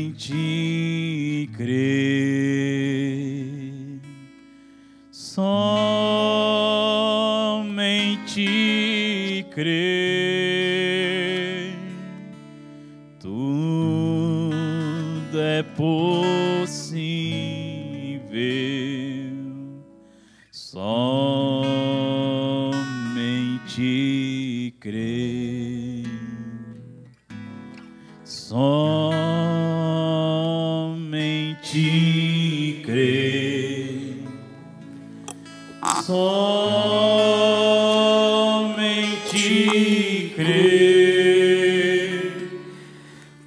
somente crer, somente crer, tudo é possível, somente crer, somente crer, somente crer,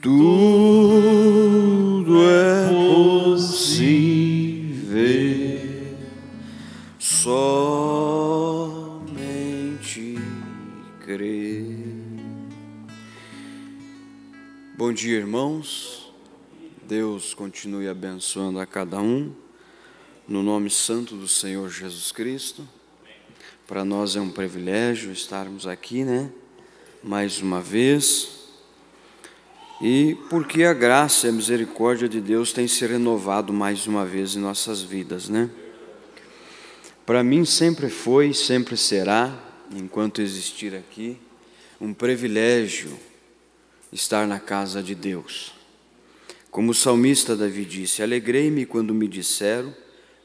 tudo é possível, somente crer. Bom dia, irmãos. Deus continue abençoando a cada um, no nome santo do Senhor Jesus Cristo. Para nós é um privilégio estarmos aqui, mais uma vez. E porque a graça e a misericórdia de Deus têm se renovado mais uma vez em nossas vidas, Para mim sempre foi e sempre será, enquanto existir aqui, um privilégio estar na casa de Deus. Como o salmista Davi disse: alegrei-me quando me disseram,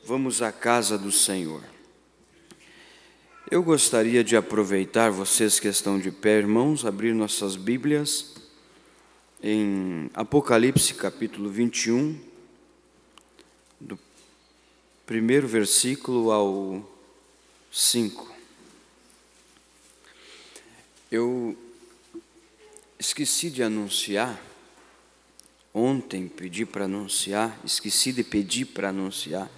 vamos à casa do Senhor. Eu gostaria de aproveitar, vocês que estão de pé, irmãos, abrir nossas Bíblias em Apocalipse capítulo 21, do primeiro versículo ao 5. Eu esqueci de anunciar, ontem esqueci de pedir para anunciar,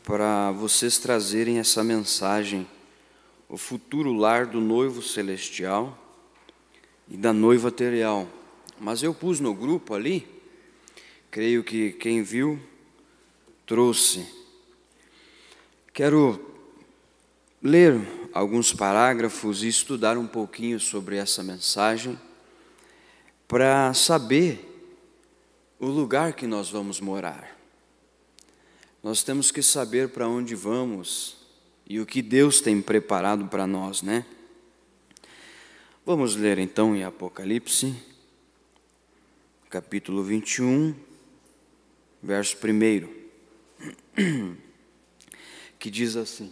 para vocês trazerem essa mensagem, o futuro lar do noivo celestial e da noiva terial. Mas eu pus no grupo ali, creio que quem viu, trouxe. Quero ler alguns parágrafos e estudar um pouquinho sobre essa mensagem, para saber o lugar que nós vamos morar. Nós temos que saber para onde vamos e o que Deus tem preparado para nós, Vamos ler então em Apocalipse, capítulo 21, verso 1, que diz assim: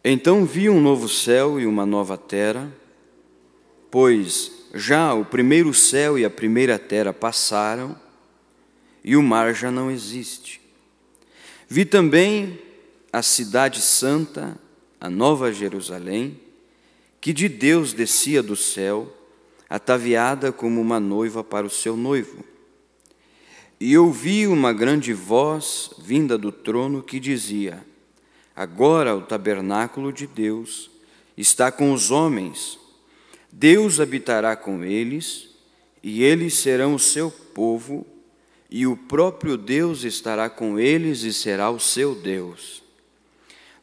então vi um novo céu e uma nova terra, pois já o primeiro céu e a primeira terra passaram, e o mar já não existe. Vi também a cidade santa, a nova Jerusalém, que de Deus descia do céu, ataviada como uma noiva para o seu noivo. E ouvi uma grande voz vinda do trono que dizia: agora o tabernáculo de Deus está com os homens, Deus habitará com eles, e eles serão o seu povo, e o próprio Deus estará com eles e será o seu Deus.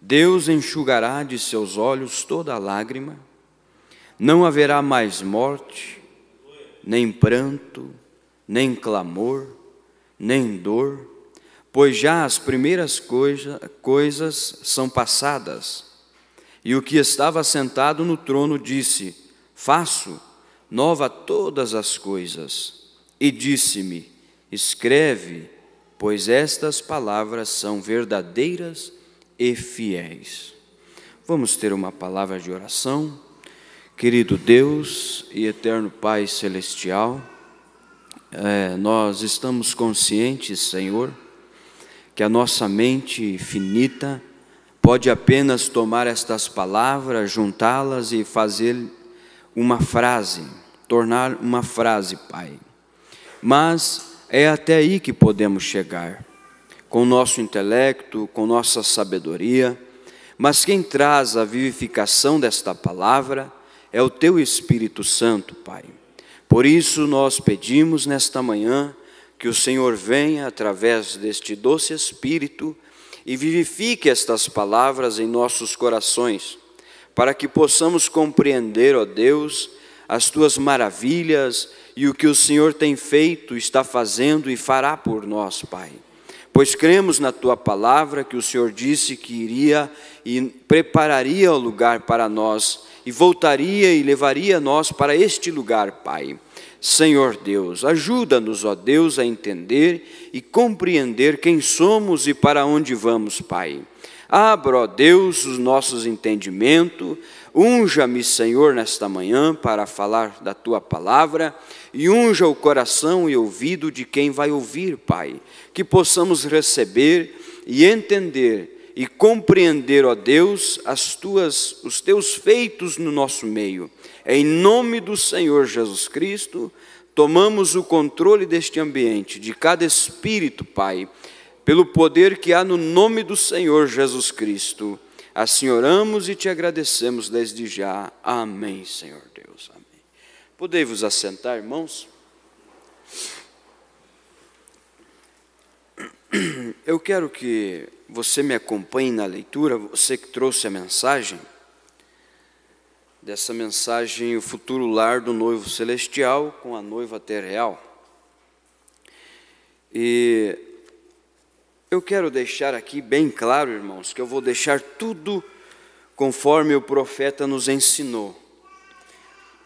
Deus enxugará de seus olhos toda lágrima, não haverá mais morte, nem pranto, nem clamor, nem dor, pois já as primeiras coisas são passadas. E o que estava sentado no trono disse: faço nova todas as coisas. E disse-me: escreve, pois estas palavras são verdadeiras e fiéis. Vamos ter uma palavra de oração. Querido Deus e eterno Pai Celestial, nós estamos conscientes, Senhor, que a nossa mente finita pode apenas tomar estas palavras, juntá-las e fazer uma frase, tornar uma frase, Pai. Mas é até aí que podemos chegar, com o nosso intelecto, com nossa sabedoria, mas quem traz a vivificação desta palavra é o Teu Espírito Santo, Pai. Por isso nós pedimos nesta manhã que o Senhor venha através deste doce Espírito e vivifique estas palavras em nossos corações, para que possamos compreender, ó Deus, as tuas maravilhas e o que o Senhor tem feito, está fazendo e fará por nós, Pai. Pois cremos na tua palavra que o Senhor disse que iria e prepararia o lugar para nós e voltaria e levaria nós para este lugar, Pai. Senhor Deus, ajuda-nos, ó Deus, a entender e compreender quem somos e para onde vamos, Pai. Abra, ó Deus, os nossos entendimentos, unja-me, Senhor, nesta manhã para falar da Tua palavra e unja o coração e ouvido de quem vai ouvir, Pai, que possamos receber e entender e compreender, ó Deus, os Teus feitos no nosso meio. Em nome do Senhor Jesus Cristo, tomamos o controle deste ambiente, de cada espírito, Pai, pelo poder que há no nome do Senhor Jesus Cristo. Assim oramos e te agradecemos desde já. Amém, Senhor Deus. Amém. Podei-vos assentar, irmãos? Eu quero que você me acompanhe na leitura, você que trouxe a mensagem, dessa mensagem, o futuro lar do noivo celestial com a noiva terreal. E eu quero deixar aqui bem claro, irmãos, que eu vou deixar tudo conforme o profeta nos ensinou.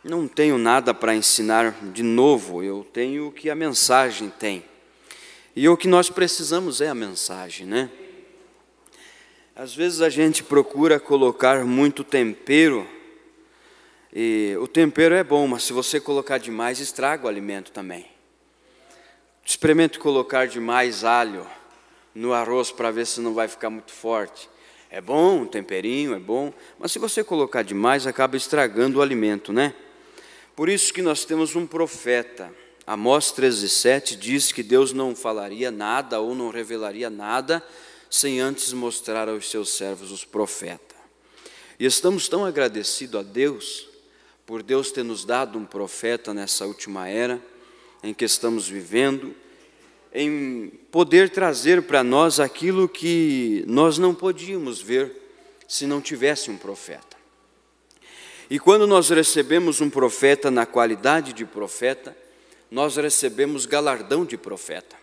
Não tenho nada para ensinar de novo, eu tenho o que a mensagem tem. E o que nós precisamos é a mensagem, né? Às vezes a gente procura colocar muito tempero, e o tempero é bom, mas se você colocar demais, estraga o alimento também. Experimente colocar demais alho no arroz para ver se não vai ficar muito forte. É bom, um temperinho é bom, mas se você colocar demais, acaba estragando o alimento, né? Por isso que nós temos um profeta. Amós 13:7 diz que Deus não falaria nada ou não revelaria nada sem antes mostrar aos seus servos, os profetas. E estamos tão agradecidos a Deus, por Deus ter nos dado um profeta nessa última era em que estamos vivendo, em poder trazer para nós aquilo que nós não podíamos ver se não tivesse um profeta. E quando nós recebemos um profeta na qualidade de profeta, nós recebemos galardão de profeta.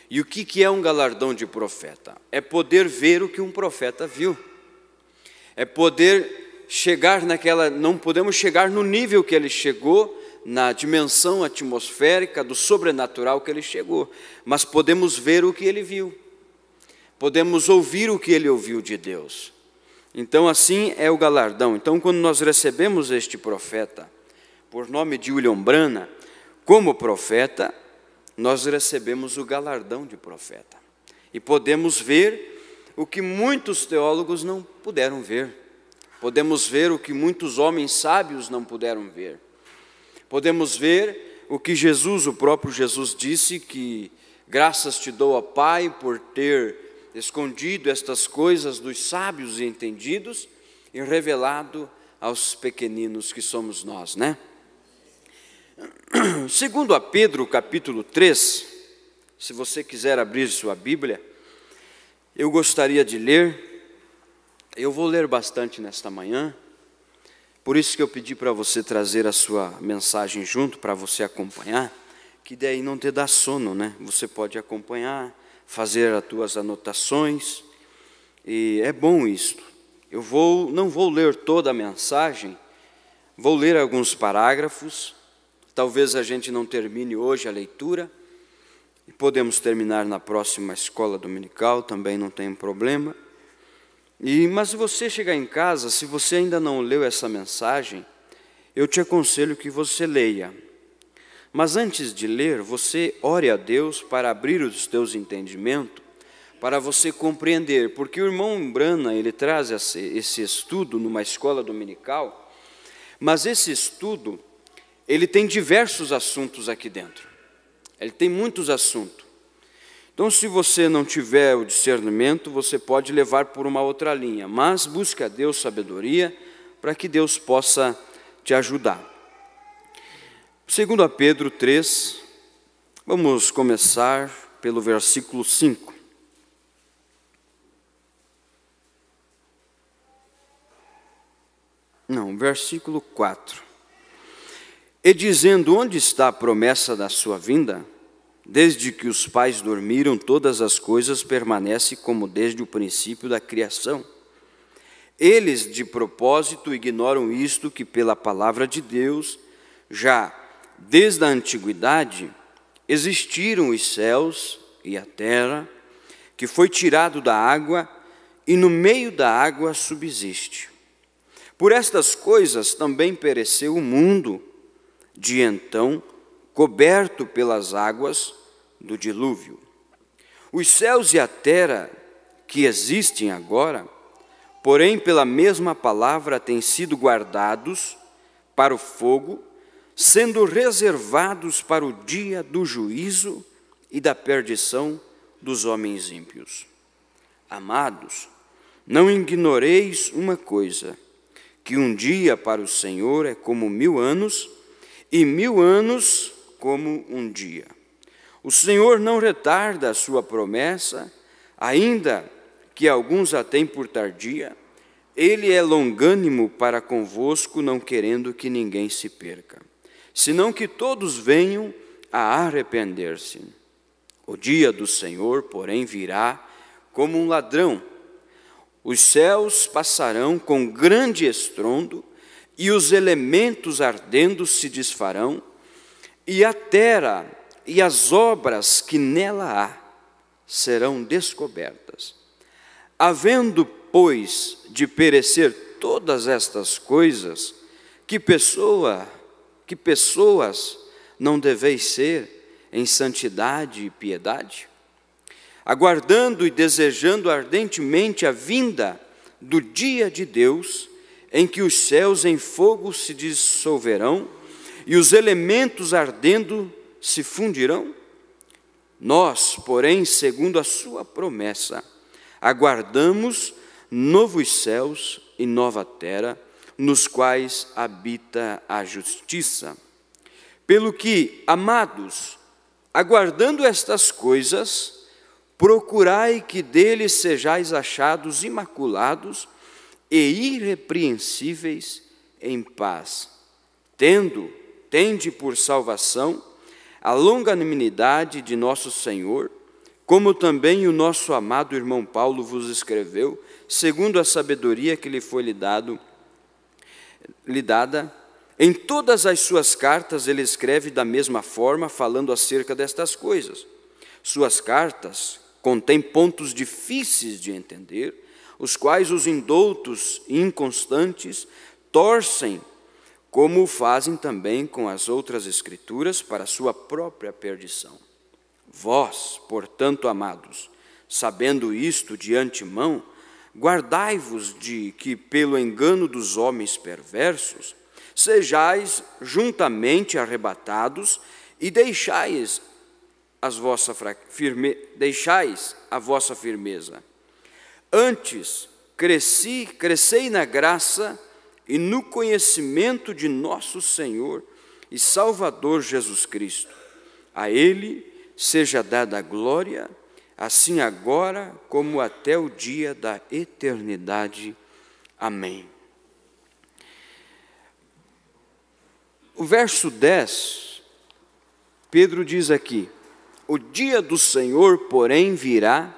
E o que é um galardão de profeta? É poder ver o que um profeta viu. É poder chegar não podemos chegar no nível que ele chegou, na dimensão atmosférica do sobrenatural que ele chegou, mas podemos ver o que ele viu, podemos ouvir o que ele ouviu de Deus. Então assim é o galardão. Então quando nós recebemos este profeta, por nome de William Branham, como profeta, nós recebemos o galardão de profeta, e podemos ver o que muitos teólogos não puderam ver, podemos ver o que muitos homens sábios não puderam ver. Podemos ver o que Jesus, o próprio Jesus disse, que graças te dou, ó Pai, por ter escondido estas coisas dos sábios e entendidos e revelado aos pequeninos que somos nós, né? Segundo a Pedro, capítulo 3, se você quiser abrir sua Bíblia, eu gostaria de ler, eu vou ler bastante nesta manhã, por isso que eu pedi para você trazer a sua mensagem junto, para você acompanhar, que daí não te dá sono, né? Você pode acompanhar, fazer as tuas anotações, e é bom isso. Eu não vou ler toda a mensagem, vou ler alguns parágrafos, talvez a gente não termine hoje a leitura, e podemos terminar na próxima escola dominical, também não tem problema. Mas se você chegar em casa, se você ainda não leu essa mensagem, eu te aconselho que você leia. Mas antes de ler, você ore a Deus para abrir os teus entendimentos, para você compreender, porque o irmão Branham, ele traz esse estudo numa escola dominical, mas esse estudo, ele tem diversos assuntos aqui dentro, ele tem muitos assuntos. Então, se você não tiver o discernimento, você pode levar por uma outra linha, mas busque a Deus sabedoria para que Deus possa te ajudar. Segundo a Pedro 3, vamos começar pelo versículo 5. Não, versículo 4. E dizendo: onde está a promessa da sua vinda? Desde que os pais dormiram, todas as coisas permanecem como desde o princípio da criação. Eles, de propósito, ignoram isto, que pela palavra de Deus, já desde a antiguidade, existiram os céus e a terra, que foi tirado da água, e no meio da água subsiste. Por estas coisas também pereceu o mundo, de então, coberto pelas águas do dilúvio. Os céus e a terra que existem agora, porém pela mesma palavra têm sido guardados para o fogo, sendo reservados para o dia do juízo e da perdição dos homens ímpios. Amados, não ignoreis uma coisa, que um dia para o Senhor é como 1000 anos, e 1000 anos como um dia. O Senhor não retarda a sua promessa, ainda que alguns a têm por tardia. Ele é longânimo para convosco, não querendo que ninguém se perca, senão que todos venham a arrepender-se. O dia do Senhor, porém, virá como um ladrão. Os céus passarão com grande estrondo, e os elementos ardendo se desfarão, e a terra e as obras que nela há serão descobertas. Havendo, pois, de perecer todas estas coisas, que pessoas não deveis ser em santidade e piedade? Aguardando e desejando ardentemente a vinda do dia de Deus, em que os céus em fogo se dissolverão e os elementos ardendo se fundirão? Nós, porém, segundo a sua promessa, aguardamos novos céus e nova terra, nos quais habita a justiça. Pelo que, amados, aguardando estas coisas, procurai que deles sejais achados imaculados e irrepreensíveis em paz, tende por salvação a longanimidade de nosso Senhor, como também o nosso amado irmão Paulo vos escreveu, segundo a sabedoria que lhe foi lhe dada. Em todas as suas cartas ele escreve da mesma forma, falando acerca destas coisas. Suas cartas contêm pontos difíceis de entender, os quais os indoutos e inconstantes torcem, como o fazem também com as outras escrituras, para a sua própria perdição. Vós, portanto, amados, sabendo isto de antemão, guardai-vos de que, pelo engano dos homens perversos, sejais juntamente arrebatados e deixais a vossa firmeza. Antes, crescei na graça e no conhecimento de nosso Senhor e Salvador Jesus Cristo. A Ele seja dada a glória, assim agora como até o dia da eternidade. Amém. O verso 10, Pedro diz aqui: o dia do Senhor, porém, virá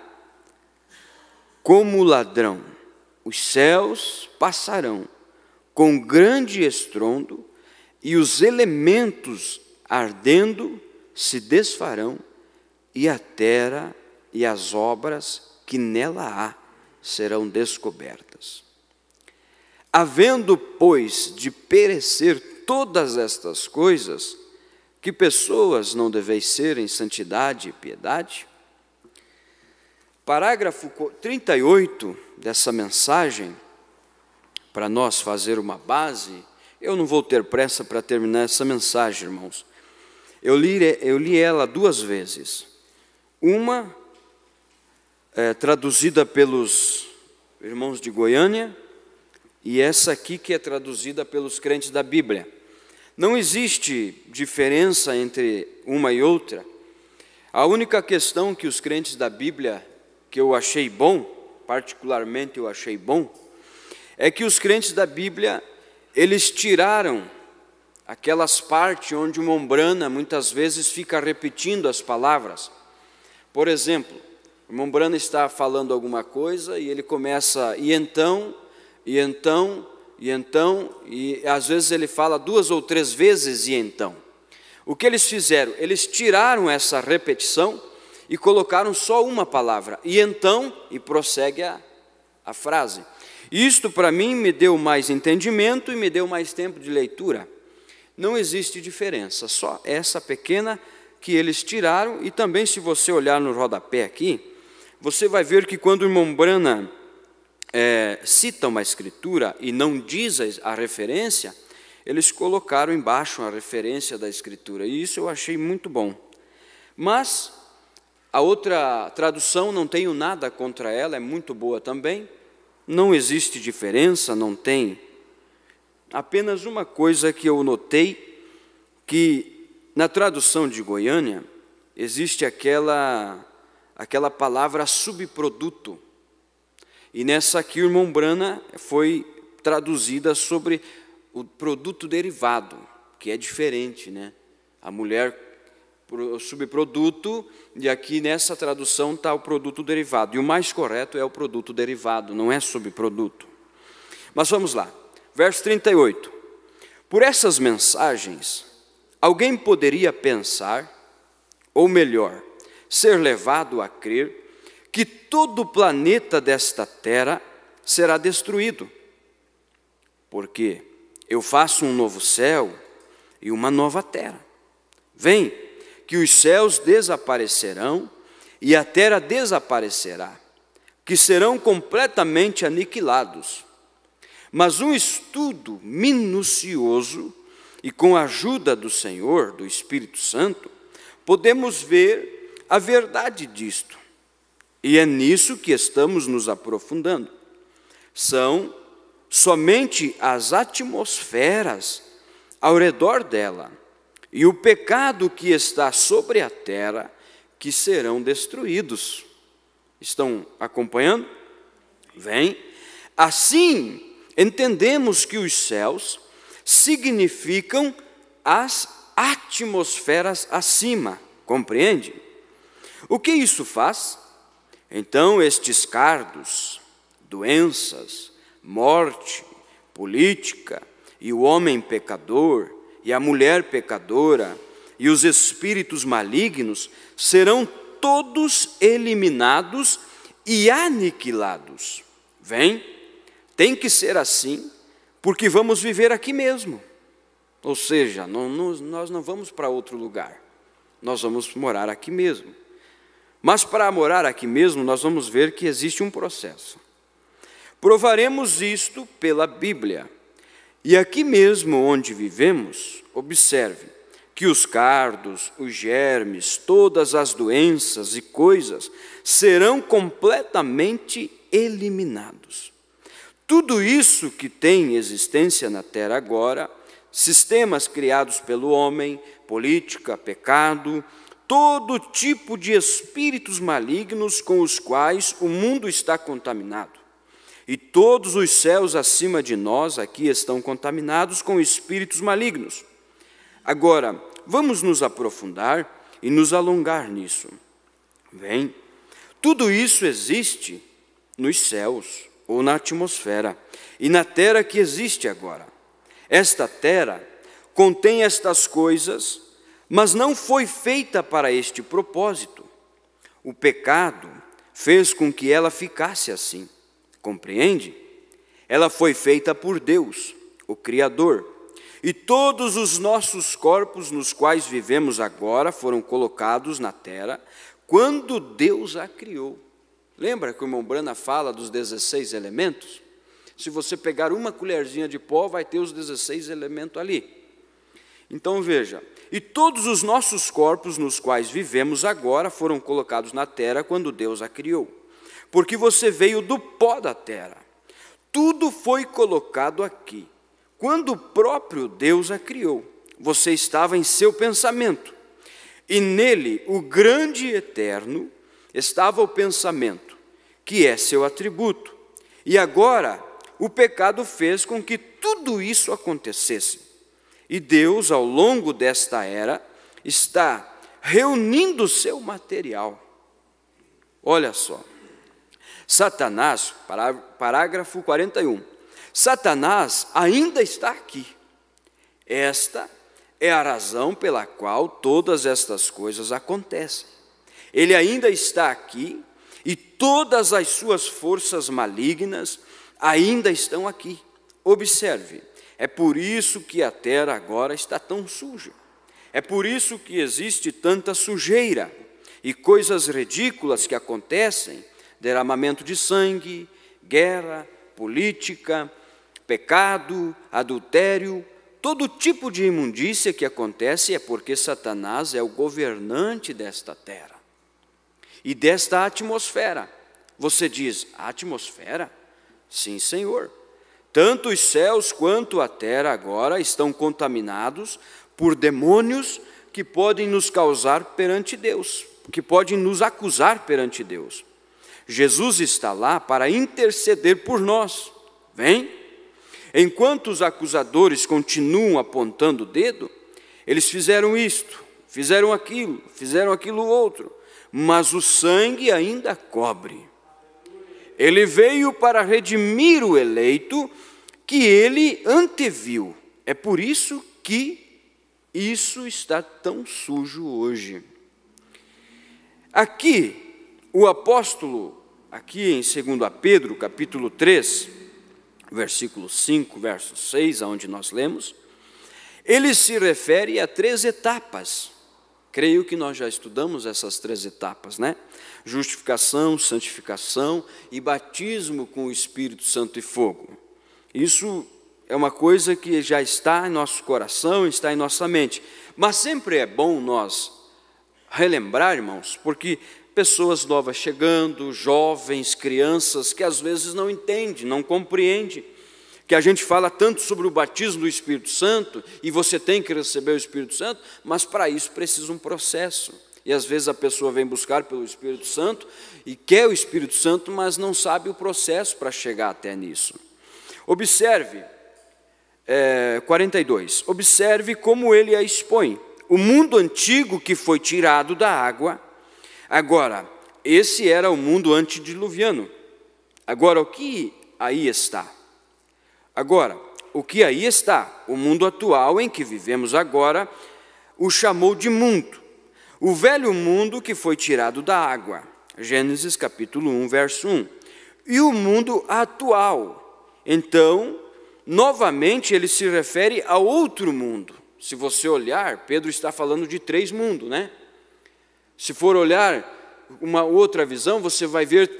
como ladrão. Os céus passarão com grande estrondo, e os elementos ardendo se desfarão, e a terra e as obras que nela há serão descobertas. Havendo, pois, de perecer todas estas coisas, que pessoas não deveis ser em santidade e piedade? Parágrafo 38 dessa mensagem, para nós fazer uma base. Eu não vou ter pressa para terminar essa mensagem, irmãos. Eu li ela 2 vezes. Uma traduzida pelos irmãos de Goiânia, e essa aqui que é traduzida pelos crentes da Bíblia. Não existe diferença entre uma e outra. A única questão que os crentes da Bíblia, que eu achei bom, particularmente eu achei bom, é que os crentes da Bíblia, eles tiraram aquelas partes onde uma Umbrana muitas vezes fica repetindo as palavras. Por exemplo, o Umbrana está falando alguma coisa e ele começa, e às vezes ele fala 2 ou 3 vezes e então. O que eles fizeram? Eles tiraram essa repetição e colocaram só uma palavra, e então, e prossegue a frase. Isto para mim me deu mais entendimento e me deu mais tempo de leitura. Não existe diferença, só essa pequena que eles tiraram. E também, se você olhar no rodapé aqui, você vai ver que quando o irmão Brana cita uma escritura e não diz a referência, eles colocaram embaixo a referência da escritura, e isso eu achei muito bom. Mas a outra tradução, não tenho nada contra ela, é muito boa também, não existe diferença, não tem. Apenas uma coisa que eu notei, que na tradução de Goiânia, existe aquela palavra subproduto. E nessa aqui, o irmão Brana foi traduzida sobre o produto derivado, que é diferente, né? A mulher, o subproduto, e aqui nessa tradução está o produto derivado. E o mais correto é o produto derivado, não é subproduto. Mas vamos lá. Verso 38. Por essas mensagens, alguém poderia pensar, ou melhor, ser levado a crer, que todo o planeta desta terra será destruído. Porque eu faço um novo céu e uma nova terra. Vem, que os céus desaparecerão e a terra desaparecerá, que serão completamente aniquilados. Mas um estudo minucioso e com a ajuda do Senhor, do Espírito Santo, podemos ver a verdade disto. E é nisso que estamos nos aprofundando. São somente as atmosferas ao redor dela e o pecado que está sobre a terra que serão destruídos. Estão acompanhando? Vem. Assim, entendemos que os céus significam as atmosferas acima, compreende? O que isso faz? Então, estes cardos, doenças, morte, política, e o homem pecador, e a mulher pecadora, e os espíritos malignos, serão todos eliminados e aniquilados. Vem? Tem que ser assim, porque vamos viver aqui mesmo. Ou seja, nós não vamos para outro lugar, nós vamos morar aqui mesmo. Mas para morar aqui mesmo, nós vamos ver que existe um processo. Provaremos isto pela Bíblia. E aqui mesmo onde vivemos, observe que os cardos, os germes, todas as doenças e coisas serão completamente eliminados. Tudo isso que tem existência na terra agora, sistemas criados pelo homem, política, pecado, todo tipo de espíritos malignos com os quais o mundo está contaminado. E todos os céus acima de nós aqui estão contaminados com espíritos malignos. Agora, vamos nos aprofundar e nos alongar nisso. Vem, tudo isso existe nos céus ou na atmosfera e na terra que existe agora. Esta terra contém estas coisas, mas não foi feita para este propósito. O pecado fez com que ela ficasse assim. Compreende? Ela foi feita por Deus, o Criador. E todos os nossos corpos nos quais vivemos agora foram colocados na terra quando Deus a criou. Lembra que o irmão Brana fala dos 16 elementos? Se você pegar uma colherzinha de pó, vai ter os 16 elementos ali. Então veja, e todos os nossos corpos nos quais vivemos agora foram colocados na terra quando Deus a criou. Porque você veio do pó da terra. Tudo foi colocado aqui. Quando o próprio Deus a criou, você estava em seu pensamento. E nele, o grande e eterno, estava o pensamento, que é seu atributo. E agora, o pecado fez com que tudo isso acontecesse. E Deus, ao longo desta era, está reunindo o seu material. Olha só. Satanás, parágrafo 41. Satanás ainda está aqui. Esta é a razão pela qual todas estas coisas acontecem. Ele ainda está aqui e todas as suas forças malignas ainda estão aqui. Observe, é por isso que a terra agora está tão suja. É por isso que existe tanta sujeira e coisas ridículas que acontecem, derramamento de sangue, guerra, política, pecado, adultério, todo tipo de imundícia que acontece é porque Satanás é o governante desta terra e desta atmosfera. Você diz, a atmosfera? Sim, Senhor. Tanto os céus quanto a terra agora estão contaminados por demônios que podem nos causar perante Deus, que podem nos acusar perante Deus. Jesus está lá para interceder por nós. Vem? Enquanto os acusadores continuam apontando o dedo, eles fizeram isto, fizeram aquilo outro, mas o sangue ainda cobre. Ele veio para redimir o eleito que ele anteviu. É por isso que isso está tão sujo hoje. Aqui, o apóstolo, aqui em 2 Pedro, capítulo 3, versículo 5, verso 6, aonde nós lemos, ele se refere a 3 etapas. Creio que nós já estudamos essas 3 etapas, né? Justificação, santificação e batismo com o Espírito Santo e fogo. Isso é uma coisa que já está em nosso coração, está em nossa mente. Mas sempre é bom nós relembrar, irmãos, porque pessoas novas chegando, jovens, crianças, que às vezes não entendem, não compreendem, que a gente fala tanto sobre o batismo do Espírito Santo, e você tem que receber o Espírito Santo, mas para isso precisa um processo. E às vezes a pessoa vem buscar pelo Espírito Santo, e quer o Espírito Santo, mas não sabe o processo para chegar até nisso. Observe, 42, observe como ele a expõe. O mundo antigo que foi tirado da água. Agora, esse era o mundo antediluviano. Agora, o que aí está? Agora, o que aí está? O mundo atual em que vivemos agora o chamou de mundo. O velho mundo que foi tirado da água. Gênesis capítulo 1, verso 1. E o mundo atual. Então, novamente ele se refere a outro mundo. Se você olhar, Pedro está falando de 3 mundos, né? Se for olhar uma outra visão, você vai ver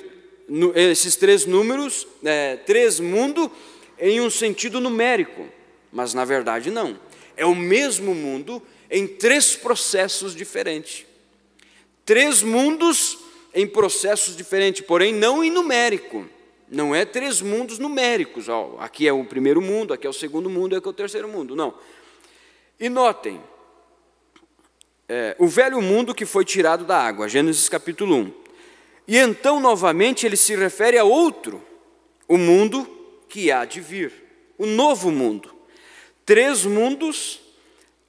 esses 3 números, 3 mundos em um sentido numérico, mas na verdade não. É o mesmo mundo em 3 processos diferentes. 3 mundos em processos diferentes, porém não em numérico. Não é 3 mundos numéricos. Aqui é o primeiro mundo, aqui é o segundo mundo, aqui é o terceiro mundo. Não. E notem, o velho mundo que foi tirado da água, Gênesis capítulo 1. E então, novamente, ele se refere a outro, o mundo que há de vir, o novo mundo. 3 mundos,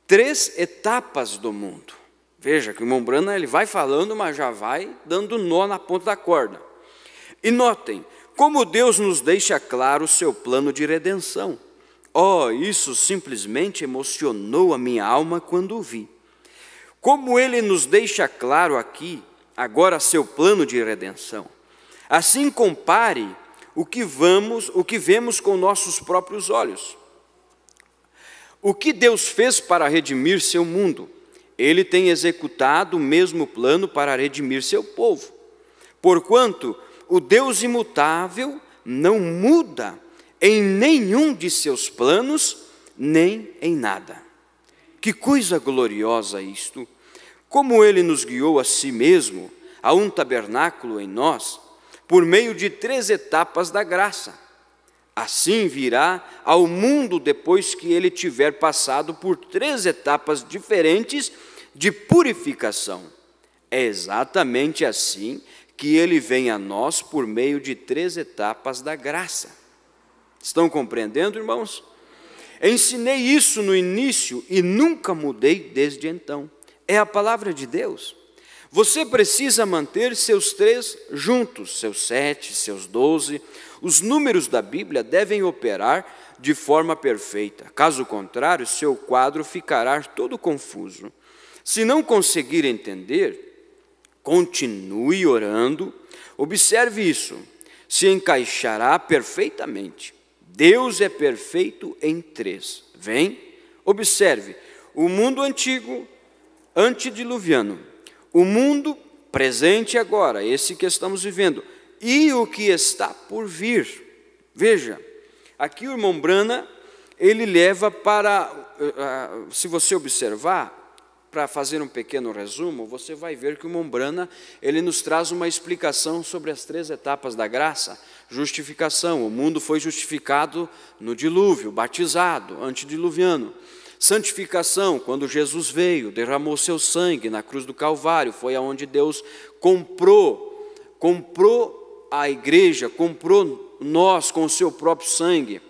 3 etapas do mundo. Veja que o irmão Brana, ele vai falando, mas já vai dando nó na ponta da corda. E notem, como Deus nos deixa claro o seu plano de redenção. Isso simplesmente emocionou a minha alma quando o vi. Como ele nos deixa claro aqui, agora, seu plano de redenção. Assim, compare o que vemos com nossos próprios olhos. O que Deus fez para redimir seu mundo? Ele tem executado o mesmo plano para redimir seu povo. Porquanto o Deus imutável não muda em nenhum de seus planos, nem em nada. Que coisa gloriosa isto! Como ele nos guiou a si mesmo, a um tabernáculo em nós, por meio de 3 etapas da graça. Assim virá ao mundo depois que ele tiver passado por 3 etapas diferentes de purificação. É exatamente assim que ele vem a nós por meio de 3 etapas da graça. Estão compreendendo, irmãos? Ensinei isso no início e nunca mudei desde então. É a palavra de Deus. Você precisa manter seus 3 juntos, seus 7, seus 12. Os números da Bíblia devem operar de forma perfeita. Caso contrário, seu quadro ficará todo confuso. Se não conseguir entender, continue orando. Observe isso. Se encaixará perfeitamente. Deus é perfeito em 3. Vem, observe. O mundo antigo, antediluviano. O mundo presente agora, esse que estamos vivendo. E o que está por vir. Veja, aqui o irmão Brana, ele leva para, se você observar, para fazer um pequeno resumo, você vai ver que o irmão Brana, ele nos traz uma explicação sobre as 3 etapas da graça. Justificação, o mundo foi justificado no dilúvio, batizado, antediluviano. Santificação, quando Jesus veio, derramou seu sangue na cruz do Calvário, foi aonde Deus comprou a igreja, comprou nós com o seu próprio sangue.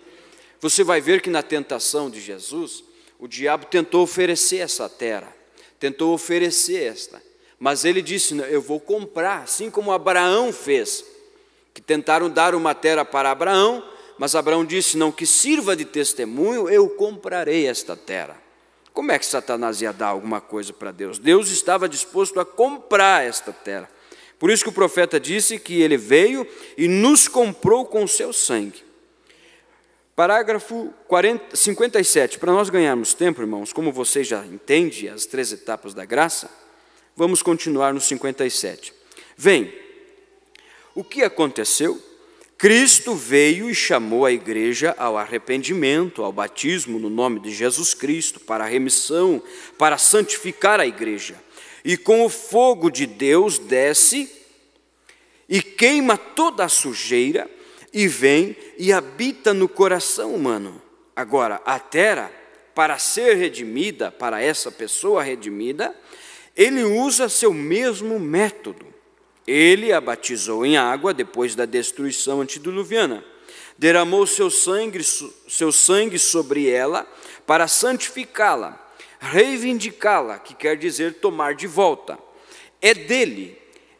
Você vai ver que na tentação de Jesus, o diabo tentou oferecer essa terra, tentou oferecer esta, mas ele disse, eu vou comprar, assim como Abraão fez, que tentaram dar uma terra para Abraão, mas Abraão disse, não, que sirva de testemunho, eu comprarei esta terra. Como é que Satanás ia dar alguma coisa para Deus? Deus estava disposto a comprar esta terra. Por isso que o profeta disse que ele veio e nos comprou com o seu sangue. Parágrafo 57, para nós ganharmos tempo, irmãos, como vocês já entendem as 3 etapas da graça, vamos continuar no 57. Vem, o que aconteceu? Cristo veio e chamou a igreja ao arrependimento, ao batismo no nome de Jesus Cristo, para a remissão, para santificar a igreja. E com o fogo de Deus desce e queima toda a sujeira e vem e habita no coração humano. Agora, a terra, para ser redimida, para essa pessoa redimida, ele usa seu mesmo método. Ele a batizou em água depois da destruição antediluviana. Derramou seu sangue sobre ela para santificá-la, reivindicá-la, que quer dizer tomar de volta. É dele,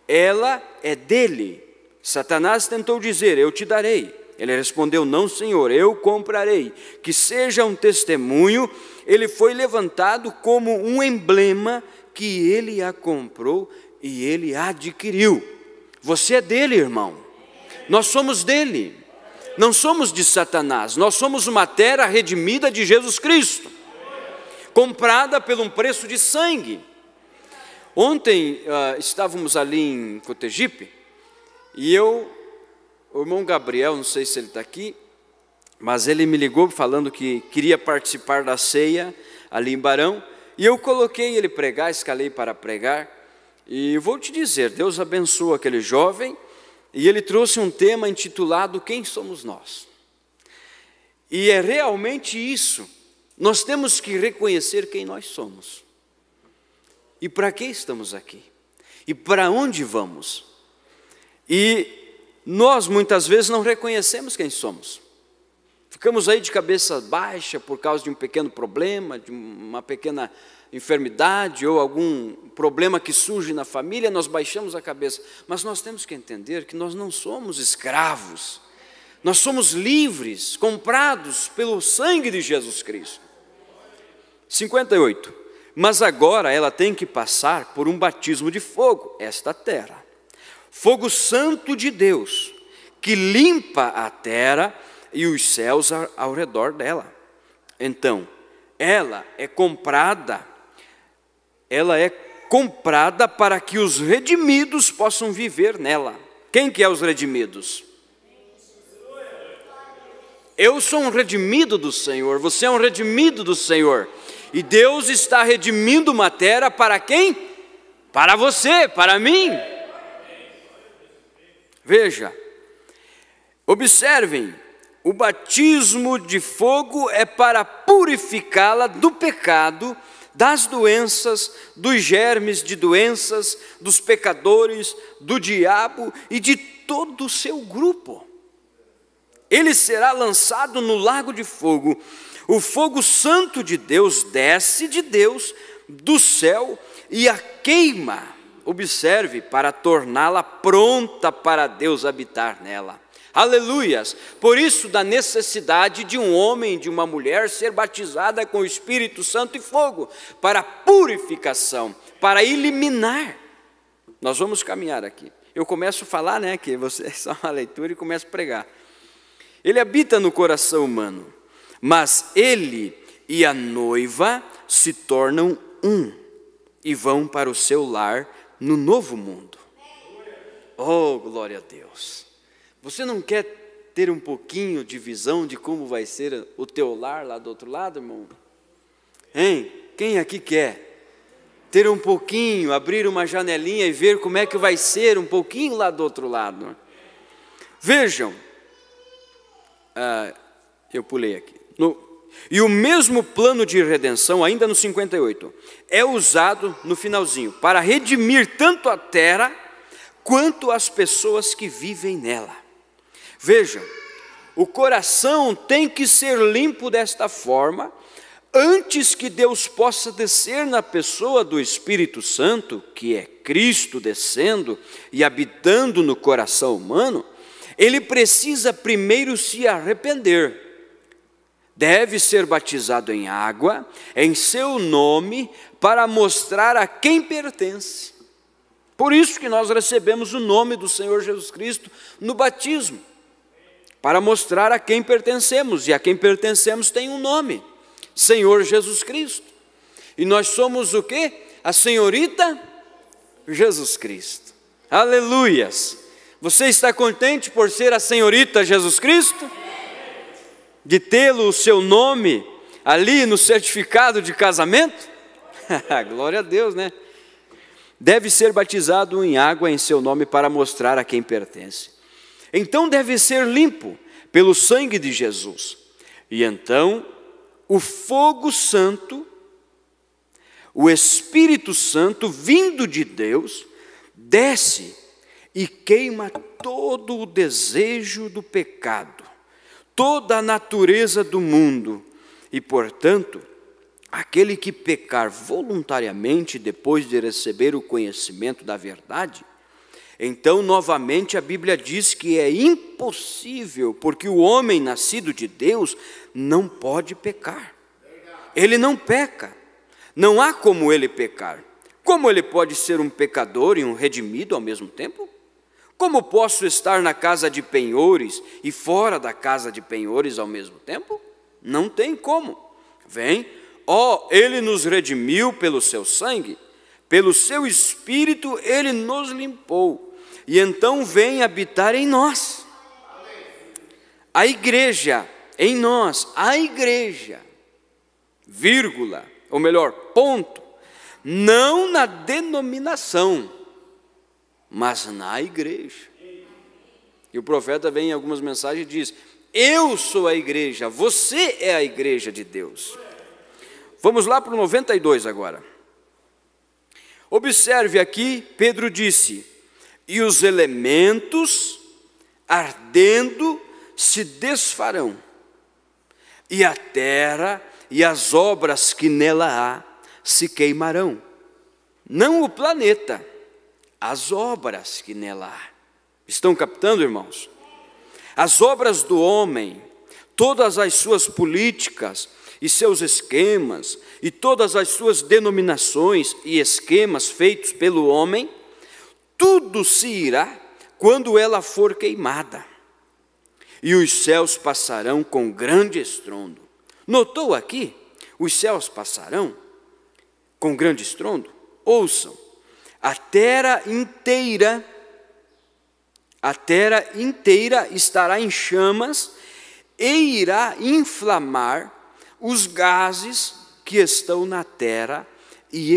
ela é dele. Satanás tentou dizer, eu te darei. Ele respondeu, não, Senhor, eu comprarei. Que seja um testemunho. Ele foi levantado como um emblema que ele a comprou e ele adquiriu. Você é dele, irmão. Nós somos dele. Não somos de Satanás. Nós somos uma terra redimida de Jesus Cristo, comprada por um preço de sangue. Ontem estávamos ali em Cotegipe e o irmão Gabriel, não sei se ele está aqui, mas ele me ligou falando que queria participar da ceia ali em Barão, e eu coloquei ele pregar, escalei para pregar. E vou te dizer, Deus abençoa aquele jovem, e ele trouxe um tema intitulado Quem somos nós? E é realmente isso, nós temos que reconhecer quem nós somos, e para que estamos aqui, e para onde vamos. E nós muitas vezes não reconhecemos quem somos, ficamos aí de cabeça baixa por causa de um pequeno problema, de uma pequena enfermidade ou algum problema que surge na família, nós baixamos a cabeça. Mas nós temos que entender que nós não somos escravos, nós somos livres, comprados pelo sangue de Jesus Cristo. 58. Mas agora ela tem que passar por um batismo de fogo, esta terra. Fogo santo de Deus, que limpa a terra e os céus ao redor dela. Então, ela é comprada para que os redimidos possam viver nela. Quem que é os redimidos? Eu sou um redimido do Senhor, você é um redimido do Senhor. E Deus está redimindo uma terra para quem? Para você, para mim. Veja, observem, o batismo de fogo é para purificá-la do pecado, das doenças, dos germes de doenças, dos pecadores, do diabo e de todo o seu grupo. Ele será lançado no lago de fogo. O fogo santo de Deus desce de Deus do céu e a queima, observe, para torná-la pronta para Deus habitar nela. Aleluias! Por isso, da necessidade de um homem e de uma mulher ser batizada com o Espírito Santo e fogo, para purificação, para eliminar. Nós vamos caminhar aqui. Eu começo a falar, que você é só uma leitura e começo a pregar. Ele habita no coração humano, mas ele e a noiva se tornam um e vão para o seu lar no novo mundo. Oh, glória a Deus! Você não quer ter um pouquinho de visão de como vai ser o teu lar lá do outro lado, irmão? Hein? Quem aqui quer ter um pouquinho, abrir uma janelinha e ver como é que vai ser um pouquinho lá do outro lado? Vejam, eu pulei aqui. E o mesmo plano de redenção, ainda no 58, é usado no finalzinho, para redimir tanto a terra, quanto as pessoas que vivem nela. Vejam, o coração tem que ser limpo desta forma, antes que Deus possa descer na pessoa do Espírito Santo, que é Cristo descendo e habitando no coração humano. Ele precisa primeiro se arrepender. Deve ser batizado em água, em seu nome, para mostrar a quem pertence. Por isso que nós recebemos o nome do Senhor Jesus Cristo no batismo, para mostrar a quem pertencemos, e a quem pertencemos tem um nome, Senhor Jesus Cristo. E nós somos o quê? A senhorita Jesus Cristo. Aleluias! Você está contente por ser a senhorita Jesus Cristo? De tê-lo o seu nome ali no certificado de casamento? Glória a Deus, né? Deve ser batizado em água em seu nome para mostrar a quem pertence. Então deve ser limpo pelo sangue de Jesus. E então o fogo santo, o Espírito Santo vindo de Deus, desce e queima todo o desejo do pecado, toda a natureza do mundo. E, portanto, aquele que pecar voluntariamente depois de receber o conhecimento da verdade, então, novamente, a Bíblia diz que é impossível, porque o homem nascido de Deus não pode pecar. Ele não peca, não há como ele pecar. Como ele pode ser um pecador e um redimido ao mesmo tempo? Como posso estar na casa de penhores e fora da casa de penhores ao mesmo tempo? Não tem como. Vem, ele nos redimiu pelo seu sangue, pelo seu Espírito ele nos limpou. E então vem habitar em nós. A igreja, em nós, a igreja, vírgula, ou melhor, ponto, não na denominação, mas na igreja. E o profeta vem em algumas mensagens e diz: eu sou a igreja, você é a igreja de Deus. Vamos lá para o 92 agora. Observe aqui, Pedro disse: e os elementos ardendo se desfarão, e a terra e as obras que nela há se queimarão. Não o planeta, as obras que nela há. Estão captando, irmãos? As obras do homem, todas as suas políticas e seus esquemas, e todas as suas denominações e esquemas feitos pelo homem, tudo se irá quando ela for queimada, e os céus passarão com grande estrondo. Notou aqui? Os céus passarão com grande estrondo? Ouçam, a terra inteira estará em chamas e irá inflamar os gases que estão na terra e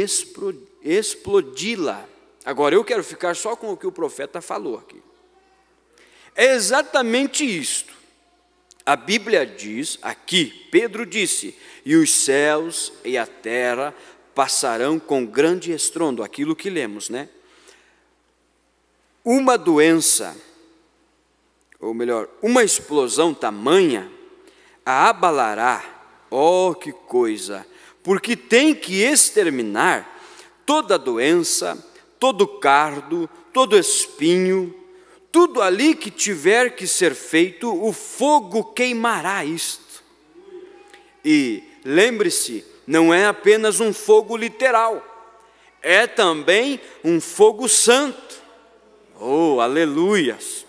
explodi-la. Agora eu quero ficar só com o que o profeta falou aqui. É exatamente isto. A Bíblia diz, aqui, Pedro disse: e os céus e a terra passarão com grande estrondo, aquilo que lemos, né? Uma doença, ou melhor, uma explosão tamanha, a abalará, Oh, que coisa! Porque tem que exterminar toda doença, todo cardo, todo espinho, tudo ali que tiver que ser feito, o fogo queimará isto. E lembre-se, não é apenas um fogo literal, é também um fogo santo. Oh, aleluias!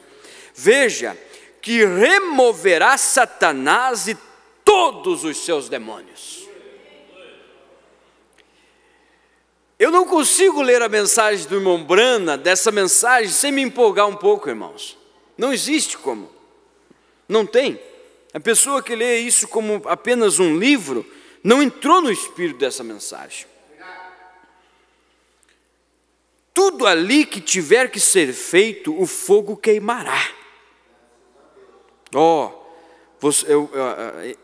Veja que removerá Satanás e todos os seus demônios. Eu não consigo ler a mensagem do irmão Brana, dessa mensagem, sem me empolgar um pouco, irmãos. Não existe como. Não tem. A pessoa que lê isso como apenas um livro, não entrou no espírito dessa mensagem. Tudo ali que tiver que ser feito, o fogo queimará.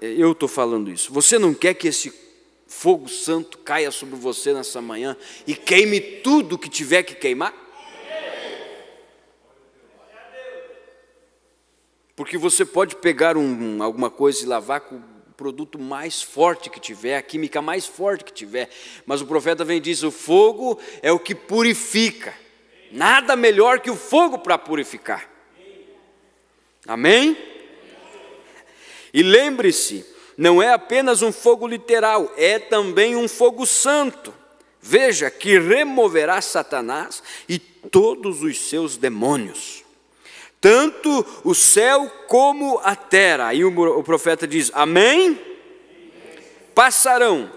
Eu estou falando isso. Você não quer que esse fogo santo caia sobre você nessa manhã e queime tudo que tiver que queimar? Porque você pode pegar alguma coisa e lavar com o produto mais forte que tiver, a química mais forte que tiver, mas o profeta vem e diz: o fogo é o que purifica. Nada melhor que o fogo para purificar. Amém? E lembre-se, não é apenas um fogo literal, é também um fogo santo. Veja que removerá Satanás e todos os seus demônios, tanto o céu como a terra. Aí o profeta diz: amém? Passarão,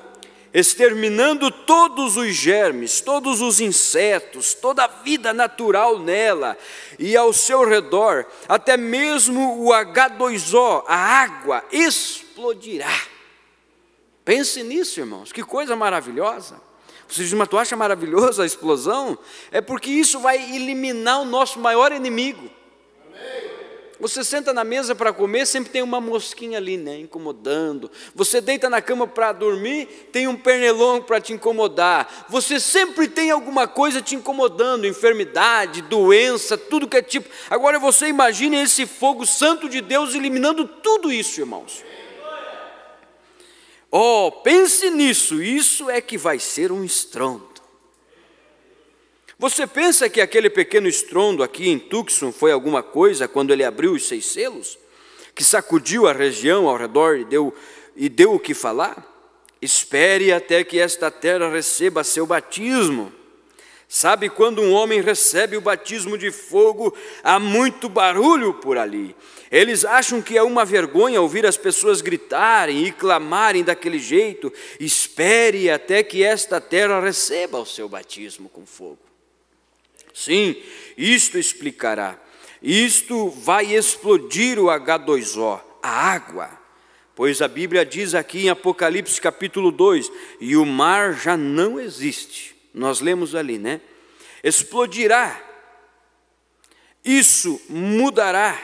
exterminando todos os germes, todos os insetos, toda a vida natural nela e ao seu redor, até mesmo o H2O, a água, explodirá. Pense nisso, irmãos, que coisa maravilhosa. Você diz: mas tu acha maravilhosa a explosão? É porque isso vai eliminar o nosso maior inimigo. Você senta na mesa para comer, sempre tem uma mosquinha ali, né, incomodando. Você deita na cama para dormir, tem um pernilongo para te incomodar. Você sempre tem alguma coisa te incomodando, enfermidade, doença, tudo que é tipo. Agora você imagine esse fogo santo de Deus eliminando tudo isso, irmãos. Oh, pense nisso, isso é que vai ser um estrondo. Você pensa que aquele pequeno estrondo aqui em Tucson foi alguma coisa quando ele abriu os 6 selos? Que sacudiu a região ao redor e deu o que falar? Espere até que esta terra receba seu batismo. Sabe, quando um homem recebe o batismo de fogo, há muito barulho por ali. Eles acham que é uma vergonha ouvir as pessoas gritarem e clamarem daquele jeito. Espere até que esta terra receba o seu batismo com fogo. Sim, isto explicará. Isto vai explodir o H2O, a água. Pois a Bíblia diz aqui em Apocalipse capítulo 2, e o mar já não existe. Nós lemos ali, né? Explodirá. Isso mudará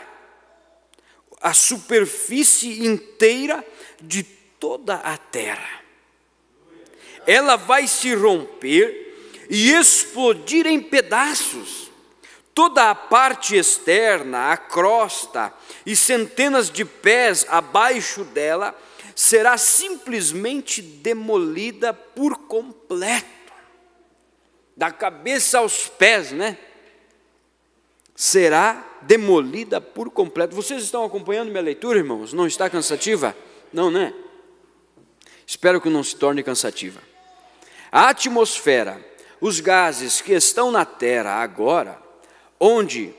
a superfície inteira de toda a terra. Ela vai se romper e explodir em pedaços. Toda a parte externa, a crosta e centenas de pés abaixo dela será simplesmente demolida por completo. Da cabeça aos pés, né? Será demolida por completo. Vocês estão acompanhando minha leitura, irmãos? Não está cansativa? Não, né? Espero que não se torne cansativa. A atmosfera, os gases que estão na Terra agora, onde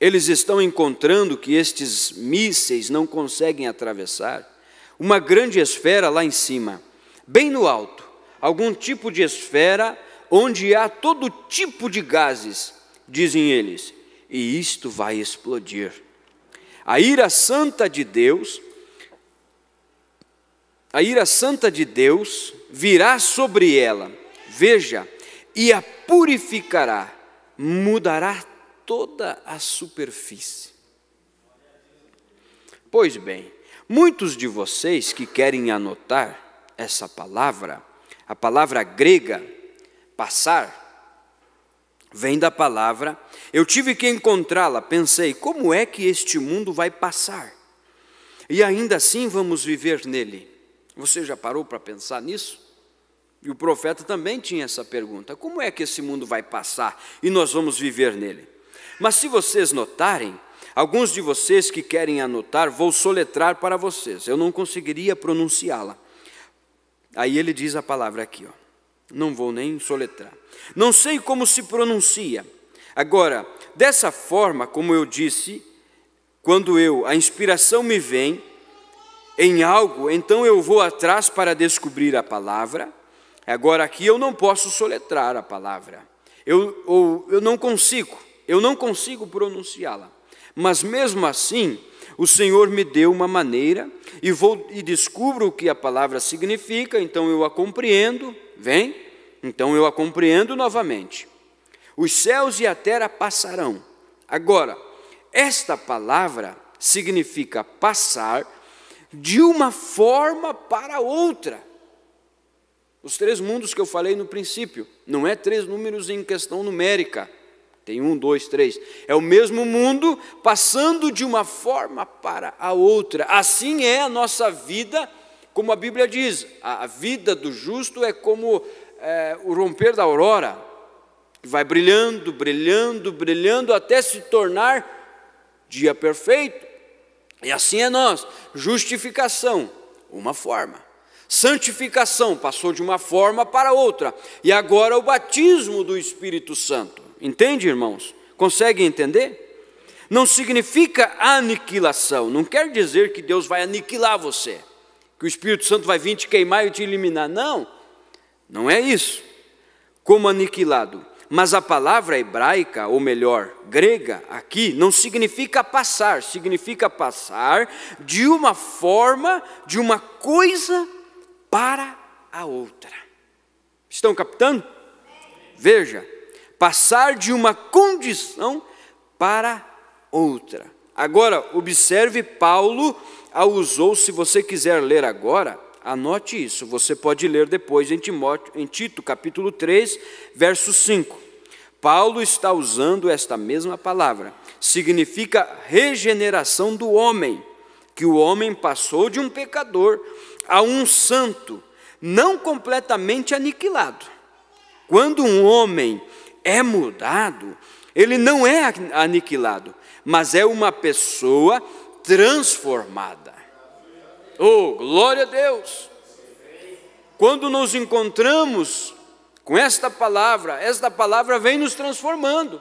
eles estão encontrando que estes mísseis não conseguem atravessar, uma grande esfera lá em cima, bem no alto, algum tipo de esfera onde há todo tipo de gases, dizem eles, e isto vai explodir. A ira santa de Deus virá sobre ela, veja, e a purificará, mudará toda a superfície. Pois bem, muitos de vocês que querem anotar essa palavra, a palavra grega, passar, vem da palavra, eu tive que encontrá-la, pensei, como é que este mundo vai passar? E ainda assim vamos viver nele. Você já parou para pensar nisso? E o profeta também tinha essa pergunta: como é que esse mundo vai passar e nós vamos viver nele? Mas se vocês notarem, alguns de vocês que querem anotar, vou soletrar para vocês, eu não conseguiria pronunciá-la. Aí ele diz a palavra aqui, ó. Não vou nem soletrar. Não sei como se pronuncia. Agora, dessa forma, como eu disse, quando a inspiração me vem em algo, então eu vou atrás para descobrir a palavra. Agora aqui eu não posso soletrar a palavra. Eu não consigo pronunciá-la. Mas mesmo assim, o Senhor me deu uma maneira e descubro o que a palavra significa, então eu a compreendo, vem? Então eu a compreendo novamente. Os céus e a terra passarão. Agora, esta palavra significa passar de uma forma para outra. Os 3 mundos que eu falei no princípio, não é 3 números em questão numérica. Tem 1, 2, 3. É o mesmo mundo passando de uma forma para a outra. Assim é a nossa vida, como a Bíblia diz. A vida do justo é como o romper da aurora. Vai brilhando, brilhando, brilhando, até se tornar dia perfeito. E assim é nós. Justificação, uma forma. Santificação, passou de uma forma para outra. E agora o batismo do Espírito Santo. Entende, irmãos? Conseguem entender? Não significa aniquilação. Não quer dizer que Deus vai aniquilar você. Que o Espírito Santo vai vir te queimar e te eliminar. Não, não é isso. Como aniquilado. Mas a palavra hebraica, ou melhor, grega, aqui, não significa passar. Significa passar de uma forma, de uma coisa para a outra. Estão captando? Veja, passar de uma condição para outra. Agora, observe, Paulo a usou, se você quiser ler agora, anote isso, você pode ler depois em Tito, capítulo 3, verso 5. Paulo está usando esta mesma palavra. Significa regeneração do homem, que o homem passou de um pecador a um santo, não completamente aniquilado. Quando um homem é mudado, ele não é aniquilado, mas é uma pessoa transformada. Oh, glória a Deus! Quando nos encontramos com esta palavra vem nos transformando,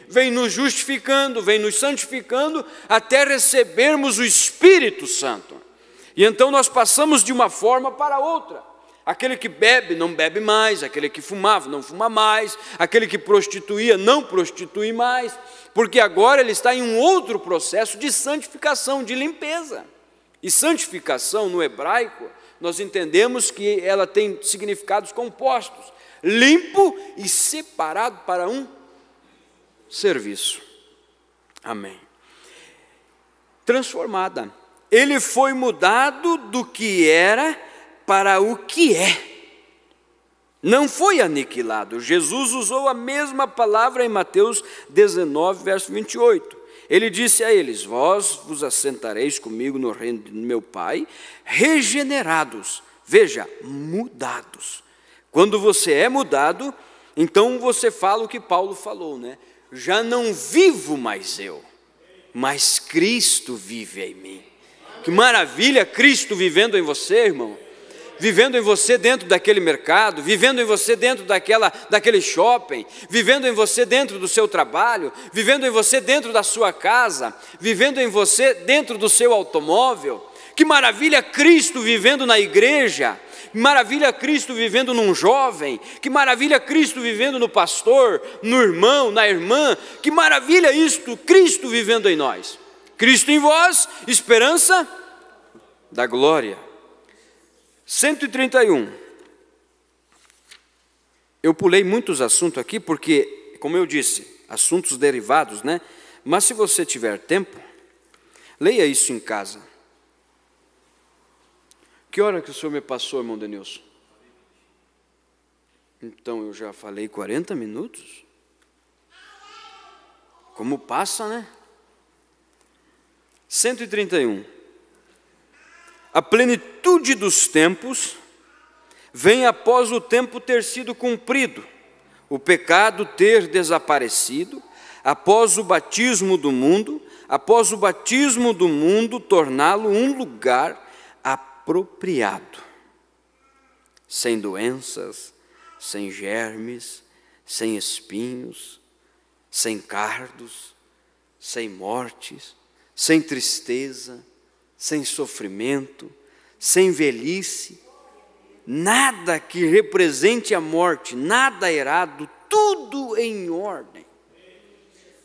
vem nos justificando, vem nos santificando, até recebermos o Espírito Santo. E então nós passamos de uma forma para outra. Aquele que bebe, não bebe mais. Aquele que fumava, não fuma mais. Aquele que prostituía, não prostitui mais. Porque agora ele está em um outro processo de santificação, de limpeza. E santificação no hebraico, nós entendemos que ela tem significados compostos. Limpo e separado para um serviço. Amém. Transformada. Ele foi mudado do que era para o que é. Não foi aniquilado. Jesus usou a mesma palavra em Mateus 19, verso 28. Ele disse a eles: vós vos assentareis comigo no reino de meu Pai, regenerados. Veja, mudados. Quando você é mudado, então você fala o que Paulo falou, né? Já não vivo mais eu, mas Cristo vive em mim. Que maravilha, Cristo vivendo em você, irmão. Vivendo em você dentro daquele mercado, vivendo em você dentro daquele shopping, vivendo em você dentro do seu trabalho, vivendo em você dentro da sua casa, vivendo em você dentro do seu automóvel. Que maravilha, Cristo vivendo na igreja. Que maravilha, Cristo vivendo num jovem. Que maravilha, Cristo vivendo no pastor, no irmão, na irmã. Que maravilha isto, Cristo vivendo em nós. Cristo em vós, esperança da glória. 131. Eu pulei muitos assuntos aqui porque, como eu disse, assuntos derivados, né? Mas se você tiver tempo, leia isso em casa. Que hora que o senhor me passou, irmão Denilson? Então eu já falei 40 minutos? Como passa, né? 131. A plenitude dos tempos vem após o tempo ter sido cumprido, o pecado ter desaparecido, após o batismo do mundo, torná-lo um lugar apropriado, sem doenças, sem germes, sem espinhos, sem cardos, sem mortes, sem tristeza, sem sofrimento, sem velhice, nada que represente a morte, nada errado, tudo em ordem.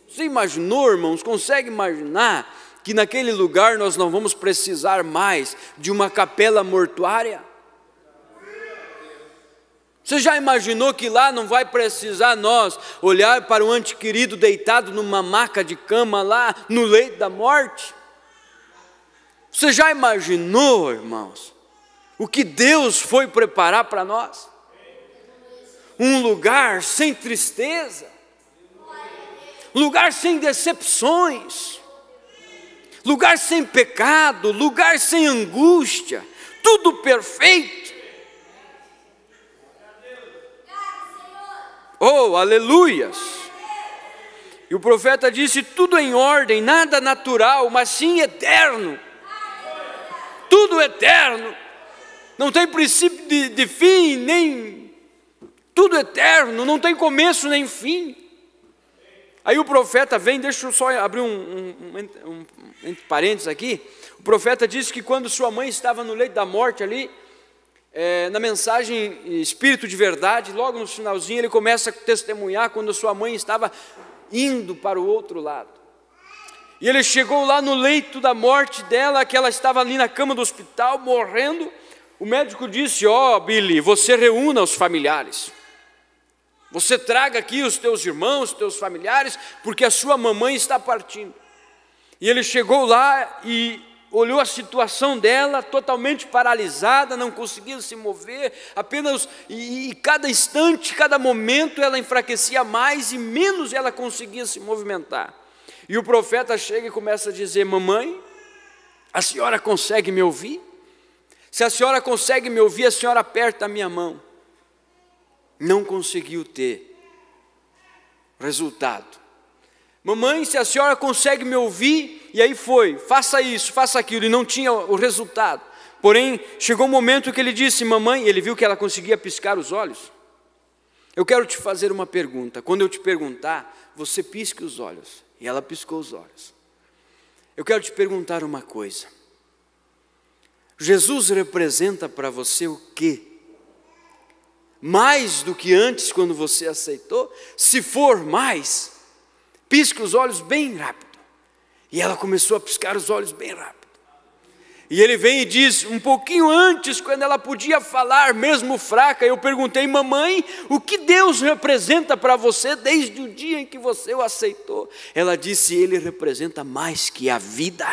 Você imaginou, irmãos, consegue imaginar que naquele lugar nós não vamos precisar mais de uma capela mortuária? Você já imaginou que lá não vai precisar nós olhar para um ente querido deitado numa maca de cama lá no leito da morte? Você já imaginou, irmãos, o que Deus foi preparar para nós? Um lugar sem tristeza, lugar sem decepções, lugar sem pecado, lugar sem angústia, tudo perfeito. Oh, aleluias! E o profeta disse: tudo em ordem, nada natural, mas sim eterno. Tudo eterno, não tem princípio de fim, nem tudo eterno, não tem começo nem fim. Aí o profeta vem, deixa eu só abrir entre parênteses aqui. O profeta disse que quando sua mãe estava no leito da morte ali, na mensagem Espírito de Verdade, logo no finalzinho ele começa a testemunhar quando sua mãe estava indo para o outro lado. E ele chegou lá no leito da morte dela, que ela estava ali na cama do hospital, morrendo. O médico disse: ó, Billy, você reúna os familiares. Você traga aqui os teus irmãos, os teus familiares, porque a sua mamãe está partindo. E ele chegou lá e olhou a situação dela, totalmente paralisada, não conseguia se mover, apenas, e cada instante, cada momento ela enfraquecia mais e menos ela conseguia se movimentar. E o profeta chega e começa a dizer: mamãe, a senhora consegue me ouvir? Se a senhora consegue me ouvir, a senhora aperta a minha mão. Não conseguiu ter resultado. Mamãe, se a senhora consegue me ouvir, e aí foi, faça isso, faça aquilo, e não tinha o resultado. Porém, chegou um momento que ele disse: mamãe, ele viu que ela conseguia piscar os olhos. Eu quero te fazer uma pergunta, quando eu te perguntar, você pisque os olhos. E ela piscou os olhos. Eu quero te perguntar uma coisa. Jesus representa para você o quê? Mais do que antes, quando você aceitou? Se for mais, pisque os olhos bem rápido. E ela começou a piscar os olhos bem rápido. E ele vem e diz, um pouquinho antes, quando ela podia falar, mesmo fraca, eu perguntei: mamãe, o que Deus representa para você desde o dia em que você o aceitou? Ela disse: ele representa mais que a vida.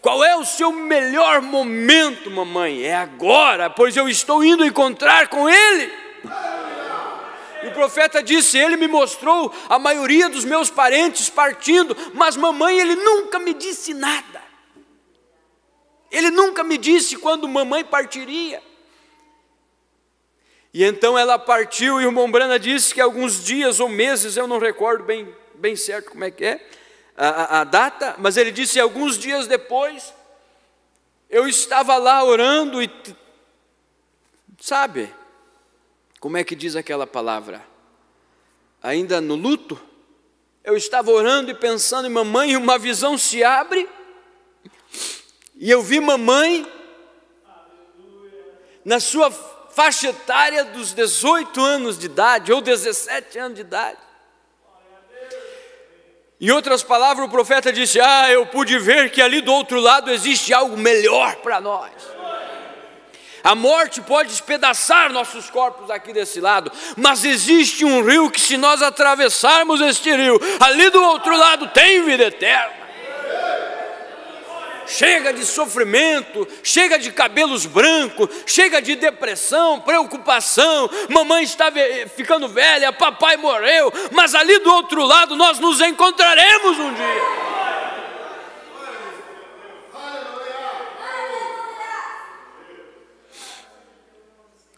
Qual é o seu melhor momento, mamãe? É agora, pois eu estou indo encontrar com ele. E o profeta disse: ele me mostrou a maioria dos meus parentes partindo, mas mamãe, ele nunca me disse nada. Ele nunca me disse quando mamãe partiria. E então ela partiu, e o irmão Brana disse que alguns dias ou meses, eu não recordo bem certo como é que é a data, mas ele disse: alguns dias depois, eu estava lá orando e, sabe, como é que diz aquela palavra? Ainda no luto, eu estava orando e pensando em mamãe, e uma visão se abre, e eu vi mamãe, na sua faixa etária dos 18 anos de idade, ou 17 anos de idade. Em outras palavras, o profeta disse: eu pude ver que ali do outro lado existe algo melhor para nós. A morte pode despedaçar nossos corpos aqui desse lado, mas existe um rio que, se nós atravessarmos este rio, ali do outro lado tem vida eterna. Chega de sofrimento, chega de cabelos brancos, chega de depressão, preocupação. Mamãe está ficando velha, papai morreu, mas ali do outro lado nós nos encontraremos um dia.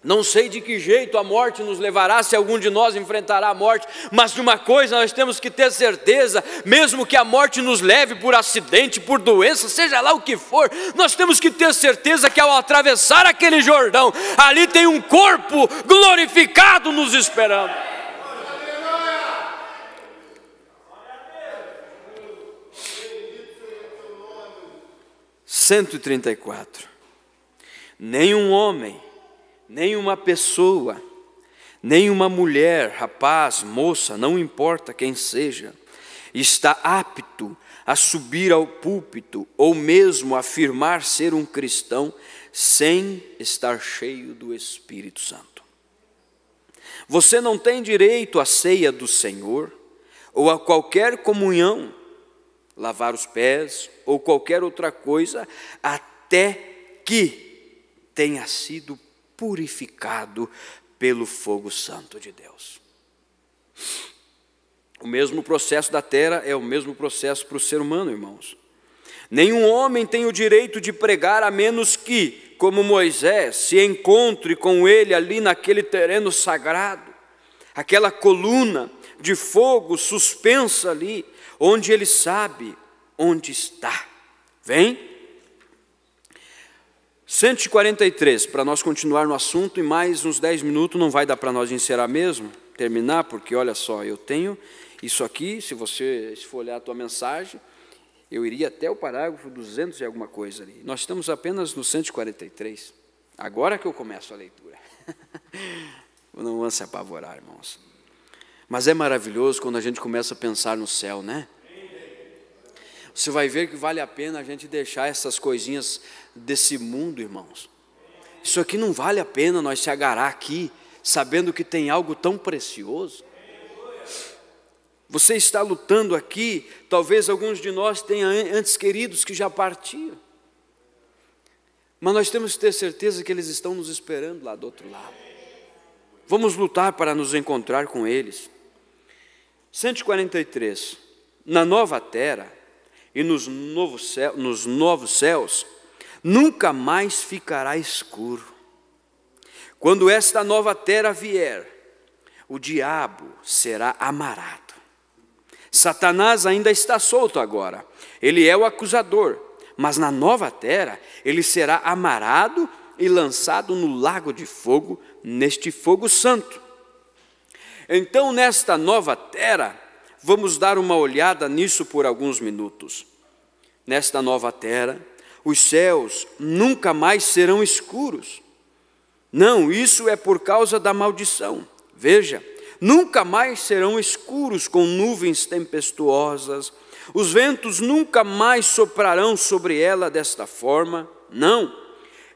Não sei de que jeito a morte nos levará, se algum de nós enfrentará a morte, mas de uma coisa nós temos que ter certeza: mesmo que a morte nos leve por acidente, por doença, seja lá o que for, nós temos que ter certeza que ao atravessar aquele Jordão, ali tem um corpo glorificado nos esperando. 134. Nenhum homem, nenhuma pessoa, nenhuma mulher, rapaz, moça, não importa quem seja, está apto a subir ao púlpito ou mesmo afirmar ser um cristão sem estar cheio do Espírito Santo. Você não tem direito à ceia do Senhor ou a qualquer comunhão, lavar os pés ou qualquer outra coisa, até que tenha sido purificado pelo fogo santo de Deus. O mesmo processo da terra é o mesmo processo para o ser humano, irmãos. Nenhum homem tem o direito de pregar a menos que, como Moisés, se encontre com ele ali naquele terreno sagrado, aquela coluna de fogo suspensa ali, onde ele sabe onde está. Vem? 143, para nós continuar no assunto, e mais uns 10 minutos não vai dar para nós encerrar mesmo, terminar, porque olha só, eu tenho isso aqui, se for olhar a tua mensagem, eu iria até o parágrafo 200 e alguma coisa ali. Nós estamos apenas no 143, agora que eu começo a leitura. Não vamos se apavorar, irmãos. Mas é maravilhoso quando a gente começa a pensar no céu, né? Você vai ver que vale a pena a gente deixar essas coisinhas desse mundo, irmãos. Isso aqui não vale a pena nós se agarrar aqui, sabendo que tem algo tão precioso. Você está lutando aqui, talvez alguns de nós tenham antes queridos que já partiram. Mas nós temos que ter certeza que eles estão nos esperando lá do outro lado. Vamos lutar para nos encontrar com eles. 143. Na nova terra e nos novos céus, nunca mais ficará escuro. Quando esta nova terra vier, o diabo será amarrado. Satanás ainda está solto agora, ele é o acusador, mas na nova terra ele será amarrado e lançado no lago de fogo, neste fogo santo. Então, nesta nova terra, vamos dar uma olhada nisso por alguns minutos. Nesta nova terra, os céus nunca mais serão escuros. Não, isso é por causa da maldição. Veja, nunca mais serão escuros com nuvens tempestuosas. Os ventos nunca mais soprarão sobre ela desta forma. Não,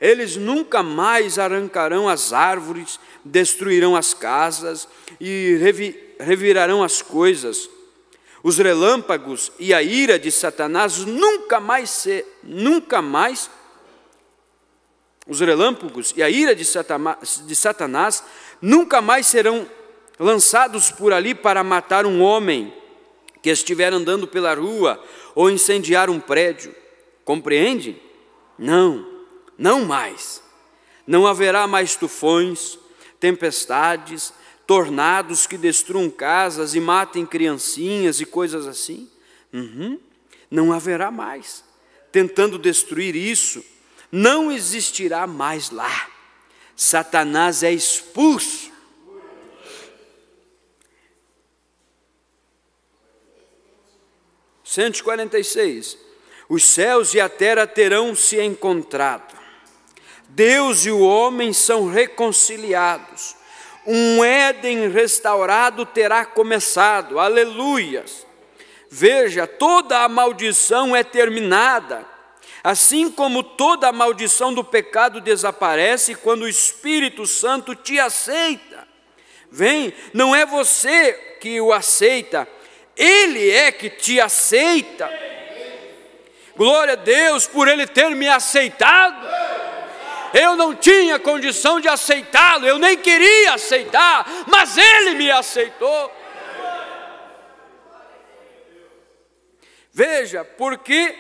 eles nunca mais arrancarão as árvores, destruirão as casas e revirarão as coisas. Os relâmpagos e a ira de Satanás os relâmpagos e a ira de Satanás nunca mais serão lançados por ali para matar um homem que estiver andando pela rua ou incendiar um prédio. Compreende? Não, não mais. Não haverá mais tufões, tempestades, tornados que destruam casas e matem criancinhas e coisas assim. Não haverá mais. Tentando destruir isso, não existirá mais lá. Satanás é expulso. – 146. Os céus e a terra terão se encontrado. Deus e o homem são reconciliados. Um Éden restaurado terá começado. Aleluias! Veja, toda a maldição é terminada. Assim como toda a maldição do pecado desaparece quando o Espírito Santo te aceita. Vem, não é você que o aceita, Ele é que te aceita. Glória a Deus por Ele ter me aceitado. Eu não tinha condição de aceitá-lo, eu nem queria aceitar, mas Ele me aceitou. Veja, porque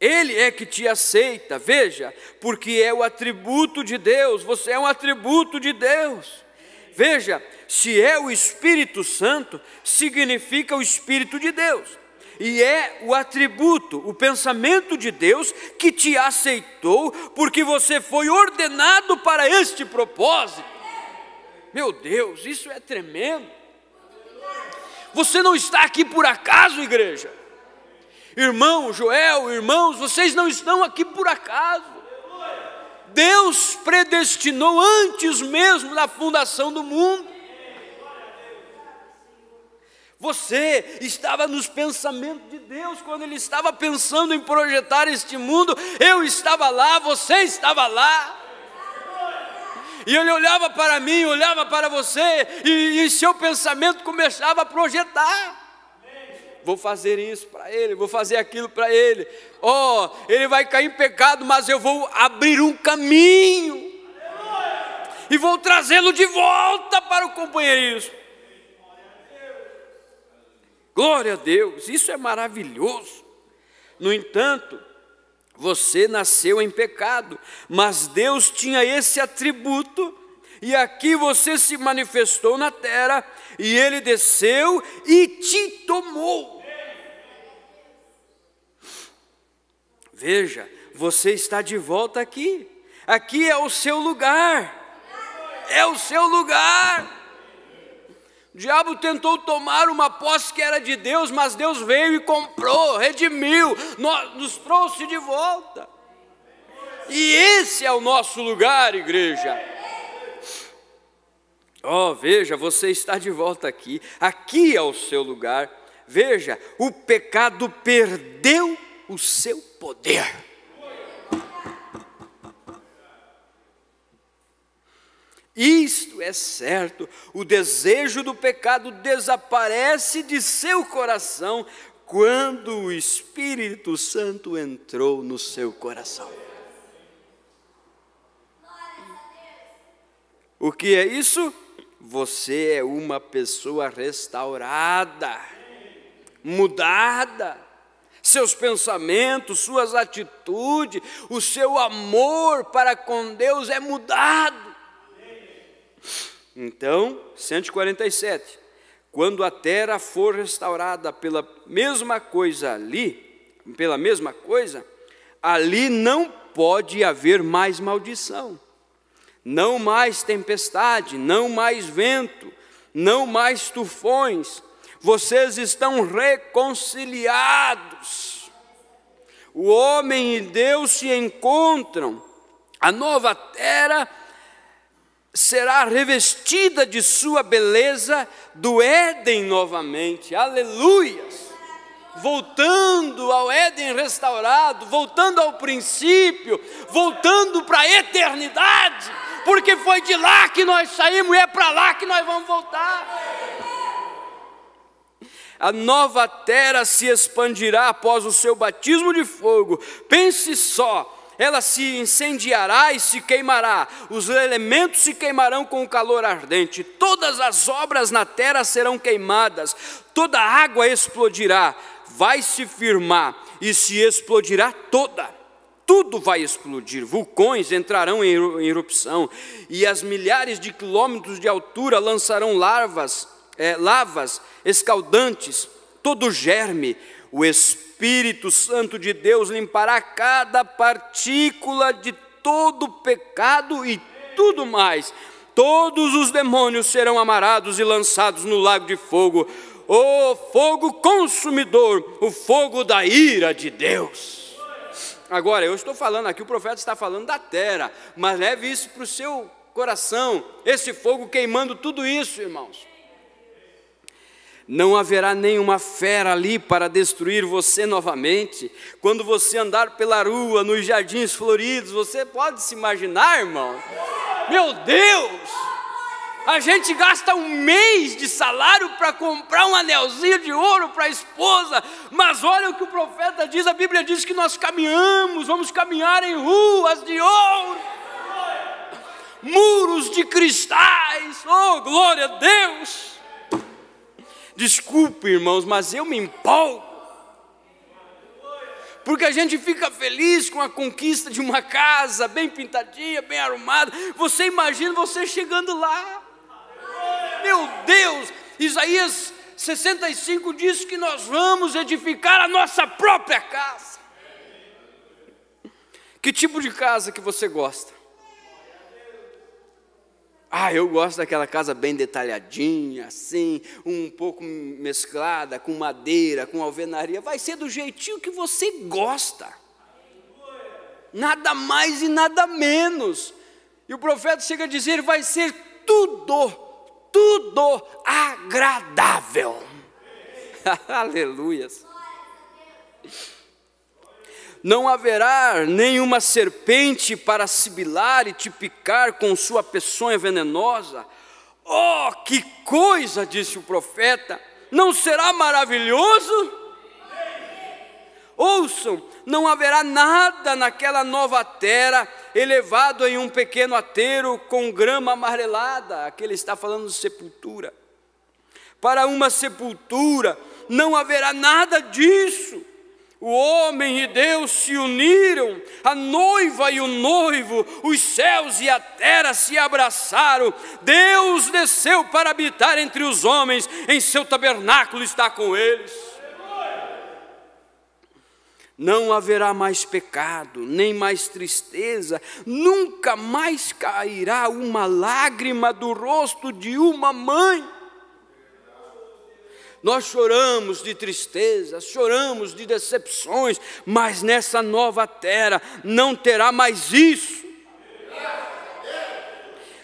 Ele é que te aceita, veja, porque é o atributo de Deus, você é um atributo de Deus. Veja, se é o Espírito Santo, significa o Espírito de Deus. E é o atributo, o pensamento de Deus que te aceitou, porque você foi ordenado para este propósito. Meu Deus, isso é tremendo. Você não está aqui por acaso, igreja. Irmão Joel, irmãos, vocês não estão aqui por acaso. Deus predestinou antes mesmo da fundação do mundo. Você estava nos pensamentos de Deus quando Ele estava pensando em projetar este mundo. Eu estava lá, você estava lá. E Ele olhava para mim, olhava para você, e seu pensamento começava a projetar. Vou fazer isso para ele, vou fazer aquilo para ele. Ele vai cair em pecado, mas eu vou abrir um caminho. E vou trazê-lo de volta para o companheirismo. Glória a Deus, isso é maravilhoso. No entanto, você nasceu em pecado, mas Deus tinha esse atributo, e aqui você se manifestou na terra, e Ele desceu e te tomou. Veja, você está de volta aqui. Aqui é o seu lugar. É o seu lugar. O diabo tentou tomar uma posse que era de Deus, mas Deus veio e comprou, redimiu, nos trouxe de volta. E esse é o nosso lugar, igreja. Veja, você está de volta aqui. Aqui é o seu lugar. Veja, o pecado perdeu o seu poder. Isto é certo, o desejo do pecado desaparece de seu coração quando o Espírito Santo entrou no seu coração. O que é isso? Você é uma pessoa restaurada, mudada. Seus pensamentos, suas atitudes, o seu amor para com Deus é mudado. Então, 147, quando a terra for restaurada pela mesma coisa, ali não pode haver mais maldição, não mais tempestade, não mais vento, não mais tufões. Vocês estão reconciliados. O homem e Deus se encontram. A nova terra será revestida de sua beleza do Éden novamente. Aleluias! Voltando ao Éden restaurado, voltando ao princípio, voltando para a eternidade, porque foi de lá que nós saímos e é para lá que nós vamos voltar. A nova terra se expandirá após o seu batismo de fogo. Pense só, ela se incendiará e se queimará, os elementos se queimarão com o calor ardente, todas as obras na terra serão queimadas, toda a água explodirá, vai se firmar e se explodirá toda. Tudo vai explodir, vulcões entrarão em erupção, e as milhares de quilômetros de altura lançarão lavas escaldantes, todo germe. O Espírito Santo de Deus limpará cada partícula de todo pecado e tudo mais. Todos os demônios serão amarrados e lançados no lago de fogo, o fogo consumidor, o fogo da ira de Deus. Agora, eu estou falando aqui, o profeta está falando da terra, mas leve isso para o seu coração, esse fogo queimando tudo isso, irmãos. Não haverá nenhuma fera ali para destruir você novamente. Quando você andar pela rua, nos jardins floridos, você pode se imaginar, irmão? Meu Deus! A gente gasta um mês de salário para comprar um anelzinho de ouro para a esposa, mas olha o que o profeta diz, a Bíblia diz que nós vamos caminhar em ruas de ouro, muros de cristais, oh glória a Deus! Desculpe, irmãos, mas eu me empolgo, Porque a gente fica feliz com a conquista de uma casa bem pintadinha, bem arrumada. Você imagina você chegando lá. Meu Deus, Isaías 65 diz que nós vamos edificar a nossa própria casa. Que tipo de casa que você gosta? Eu gosto daquela casa bem detalhadinha, assim, um pouco mesclada, com madeira, com alvenaria. Vai ser do jeitinho que você gosta. Nada mais e nada menos. E o profeta chega a dizer, vai ser tudo agradável. Aleluias. Não haverá nenhuma serpente para sibilar e te picar com sua peçonha venenosa. Oh, que coisa, disse o profeta, não será maravilhoso? Ouçam, não haverá nada naquela nova terra, elevado em um pequeno ateiro com grama amarelada. Aqui ele está falando de sepultura. Para uma sepultura, não haverá nada disso. O homem e Deus se uniram, a noiva e o noivo, os céus e a terra se abraçaram. Deus desceu para habitar entre os homens, em seu tabernáculo está com eles. Não haverá mais pecado, nem mais tristeza, nunca mais cairá uma lágrima do rosto de uma mãe. Nós choramos de tristezas, choramos de decepções, mas nessa nova terra não terá mais isso.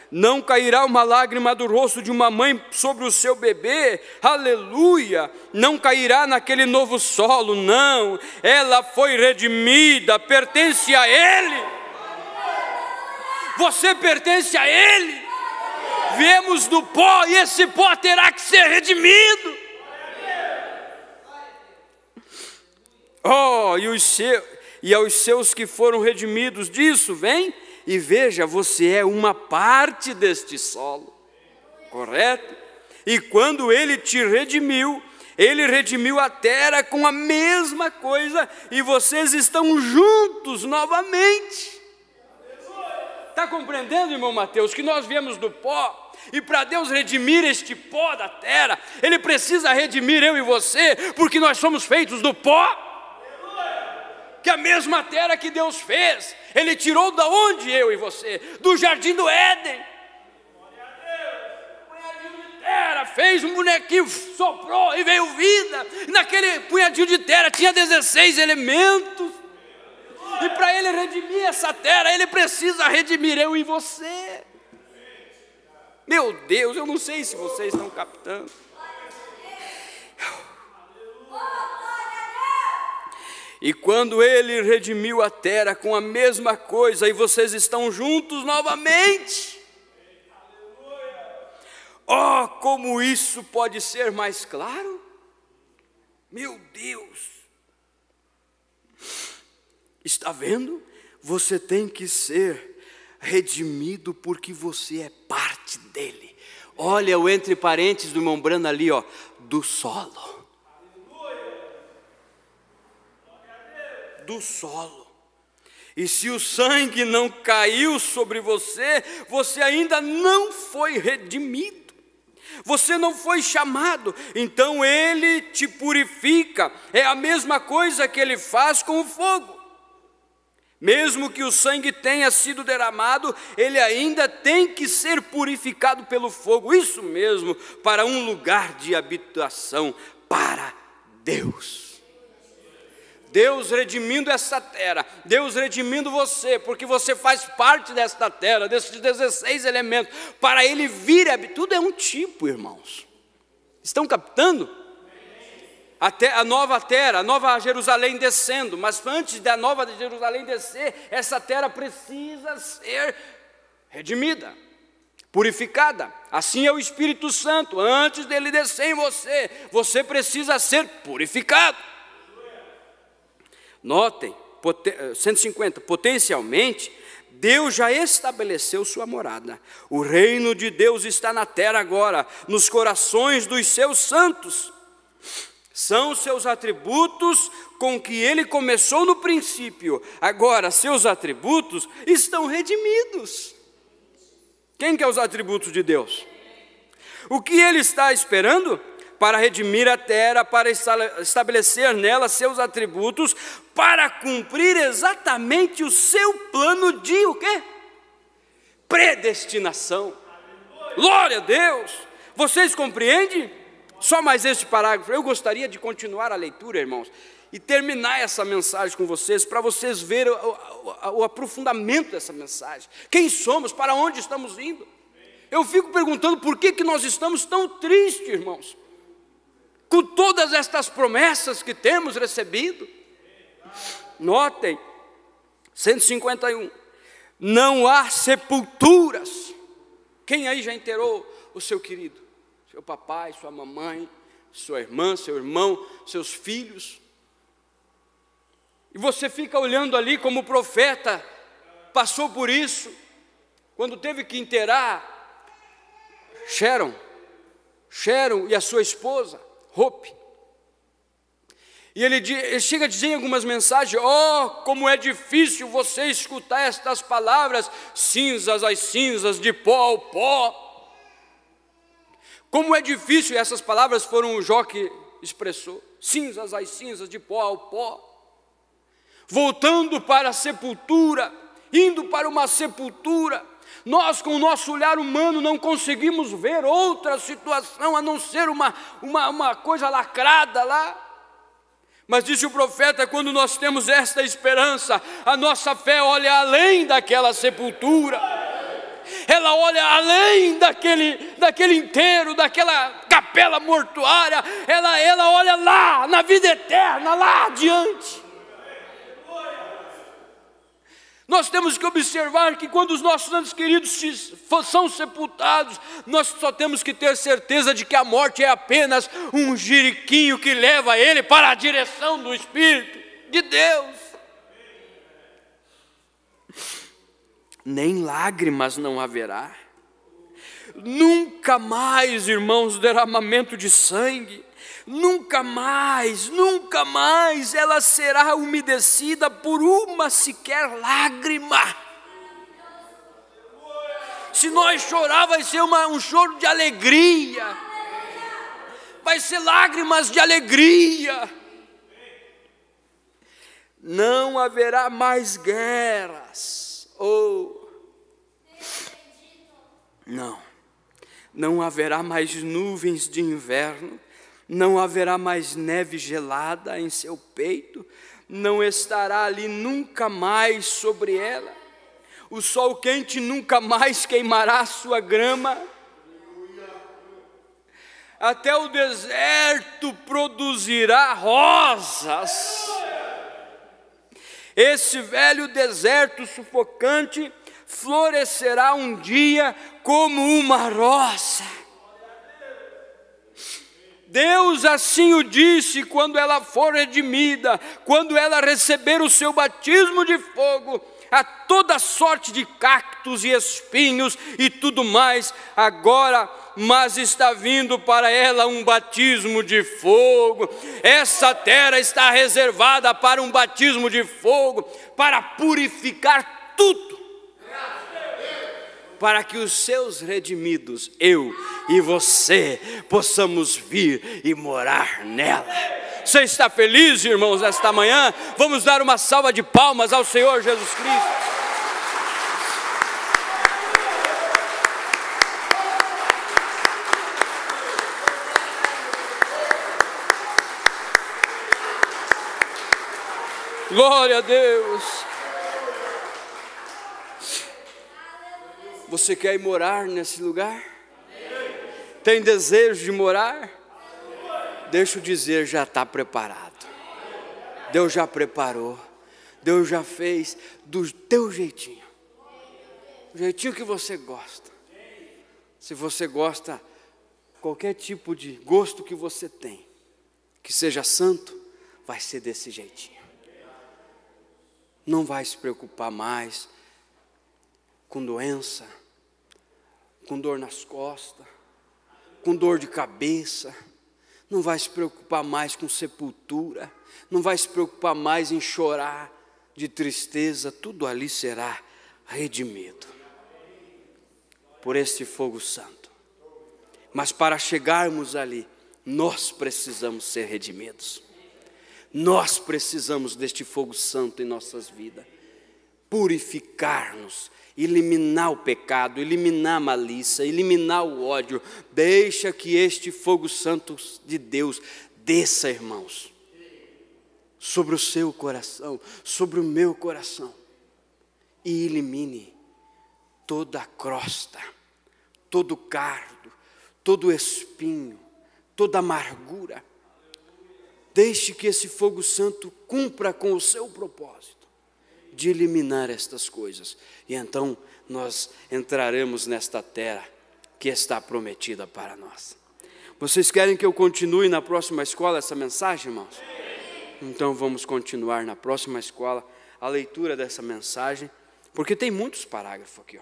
Não cairá uma lágrima do rosto de uma mãe sobre o seu bebê, aleluia. Não cairá naquele novo solo, não. Ela foi redimida, pertence a Ele. Você pertence a Ele. Viemos do pó e esse pó terá que ser redimido. Oh, e aos seus que foram redimidos disso, vem e veja, você é uma parte deste solo, correto? E quando Ele te redimiu, Ele redimiu a terra com a mesma coisa, e vocês estão juntos novamente. Está compreendendo, irmão Mateus, que nós viemos do pó, e para Deus redimir este pó da terra, Ele precisa redimir eu e você, porque nós somos feitos do pó. Que a mesma terra que Deus fez, Ele tirou da onde eu e você? Do jardim do Éden. Punhadinho de terra, fez um bonequinho, soprou e veio vida. Naquele punhadinho de terra tinha 16 elementos. E para Ele redimir essa terra, Ele precisa redimir eu e você. Meu Deus, eu não sei se vocês estão captando. E quando Ele redimiu a terra com a mesma coisa, e vocês estão juntos novamente. Oh, como isso pode ser mais claro? Meu Deus. Está vendo? Você tem que ser redimido porque você é parte dele. Olha o entre parênteses do irmão Brando ali, ó, do solo. Do solo. E se o sangue não caiu sobre você, você ainda não foi redimido. Você não foi chamado, então Ele te purifica. É a mesma coisa que Ele faz com o fogo. Mesmo que o sangue tenha sido derramado, ele ainda tem que ser purificado pelo fogo. Isso mesmo, para um lugar de habitação para Deus. Deus redimindo essa terra, Deus redimindo você, porque você faz parte desta terra, desses 16 elementos, para Ele vir, tudo é um tipo, irmãos. Estão captando? Até a nova terra, a nova Jerusalém descendo, mas antes da nova Jerusalém descer, essa terra precisa ser redimida, purificada. Assim é o Espírito Santo, antes dele descer em você, você precisa ser purificado. Notem, 150, potencialmente, Deus já estabeleceu sua morada. O reino de Deus está na terra agora, nos corações dos seus santos. São seus atributos com que ele começou no princípio. Agora, seus atributos estão redimidos. Quem que é os atributos de Deus? O que ele está esperando? Para redimir a terra, para estabelecer nela seus atributos, para cumprir exatamente o seu plano de o quê? Predestinação. Glória a Deus! Vocês compreendem? Só mais este parágrafo. Eu gostaria de continuar a leitura, irmãos, e terminar essa mensagem com vocês, para vocês verem o aprofundamento dessa mensagem. Quem somos? Para onde estamos indo? Eu fico perguntando por que nós estamos tão tristes, irmãos, com todas estas promessas que temos recebido. Notem, 151, não há sepulturas. Quem aí já enterrou o seu querido? Seu papai, sua mamãe, sua irmã, seu irmão, seus filhos. E você fica olhando ali como o profeta passou por isso, quando teve que enterrar Sharon e a sua esposa, Hope. E ele chega a dizer em algumas mensagens: oh, como é difícil você escutar estas palavras, cinzas às cinzas, de pó ao pó. Como é difícil, e essas palavras foram o Jó que expressou, cinzas às cinzas, de pó ao pó. Voltando para a sepultura, indo para uma sepultura. Nós, com o nosso olhar humano, não conseguimos ver outra situação a não ser uma coisa lacrada lá. Mas disse o profeta, quando nós temos esta esperança, a nossa fé olha além daquela sepultura. Ela olha além daquele enterro, daquela capela mortuária. Ela olha lá, na vida eterna, lá adiante. Nós temos que observar que quando os nossos entes queridos são sepultados, nós só temos que ter certeza de que a morte é apenas um jiriquinho que leva ele para a direção do Espírito de Deus. Nem lágrimas não haverá. Nunca mais, irmãos, derramamento de sangue. Nunca mais ela será umedecida por uma sequer lágrima. Se nós chorar, vai ser um choro de alegria. Vai ser lágrimas de alegria. Não haverá mais guerras. Não haverá mais nuvens de inverno. Não haverá mais neve gelada em seu peito, não estará ali nunca mais sobre ela. O sol quente nunca mais queimará sua grama. Até o deserto produzirá rosas. Esse velho deserto sufocante florescerá um dia como uma rosa. Deus assim o disse quando ela for redimida, quando ela receber o seu batismo de fogo, a toda sorte de cactos e espinhos e tudo mais, agora, mas está vindo para ela um batismo de fogo. Essa terra está reservada para um batismo de fogo, para purificar tudo, para que os seus redimidos, eu e você, possamos vir e morar nela. Você está feliz, irmãos, nesta manhã? Vamos dar uma salva de palmas ao Senhor Jesus Cristo. Glória a Deus. Você quer ir morar nesse lugar? Tem desejo de morar? Deixa eu dizer, já está preparado. Deus já preparou. Deus já fez do teu jeitinho. O jeitinho que você gosta. Se você gosta, qualquer tipo de gosto que você tem, que seja santo, vai ser desse jeitinho. Não vai se preocupar mais com doença, com dor nas costas, com dor de cabeça. não vai se preocupar mais com sepultura, não vai se preocupar mais em chorar de tristeza, tudo ali será redimido por este fogo santo. Mas para chegarmos ali, nós precisamos ser redimidos. Nós precisamos deste fogo santo em nossas vidas, purificar-nos, eliminar o pecado, eliminar a malícia, eliminar o ódio. Deixa que este fogo santo de Deus desça, irmãos, sobre o seu coração, sobre o meu coração, e elimine toda a crosta, todo o cardo, todo o espinho, toda a amargura. Deixe que esse fogo santo cumpra com o seu propósito de eliminar estas coisas, e então nós entraremos nesta terra que está prometida para nós. Vocês querem que eu continue na próxima escola essa mensagem, irmãos? Então vamos continuar na próxima escola a leitura dessa mensagem, porque tem muitos parágrafos aqui, ó.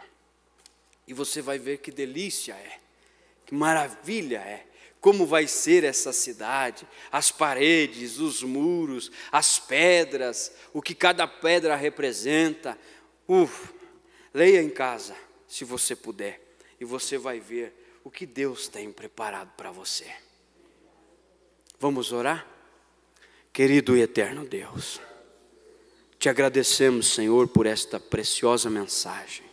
E você vai ver que delícia é, que maravilha é, como vai ser essa cidade, as paredes, os muros, as pedras, o que cada pedra representa. Leia em casa, se você puder, e você vai ver o que Deus tem preparado para você. Vamos orar? Querido e eterno Deus, te agradecemos, Senhor, por esta preciosa mensagem,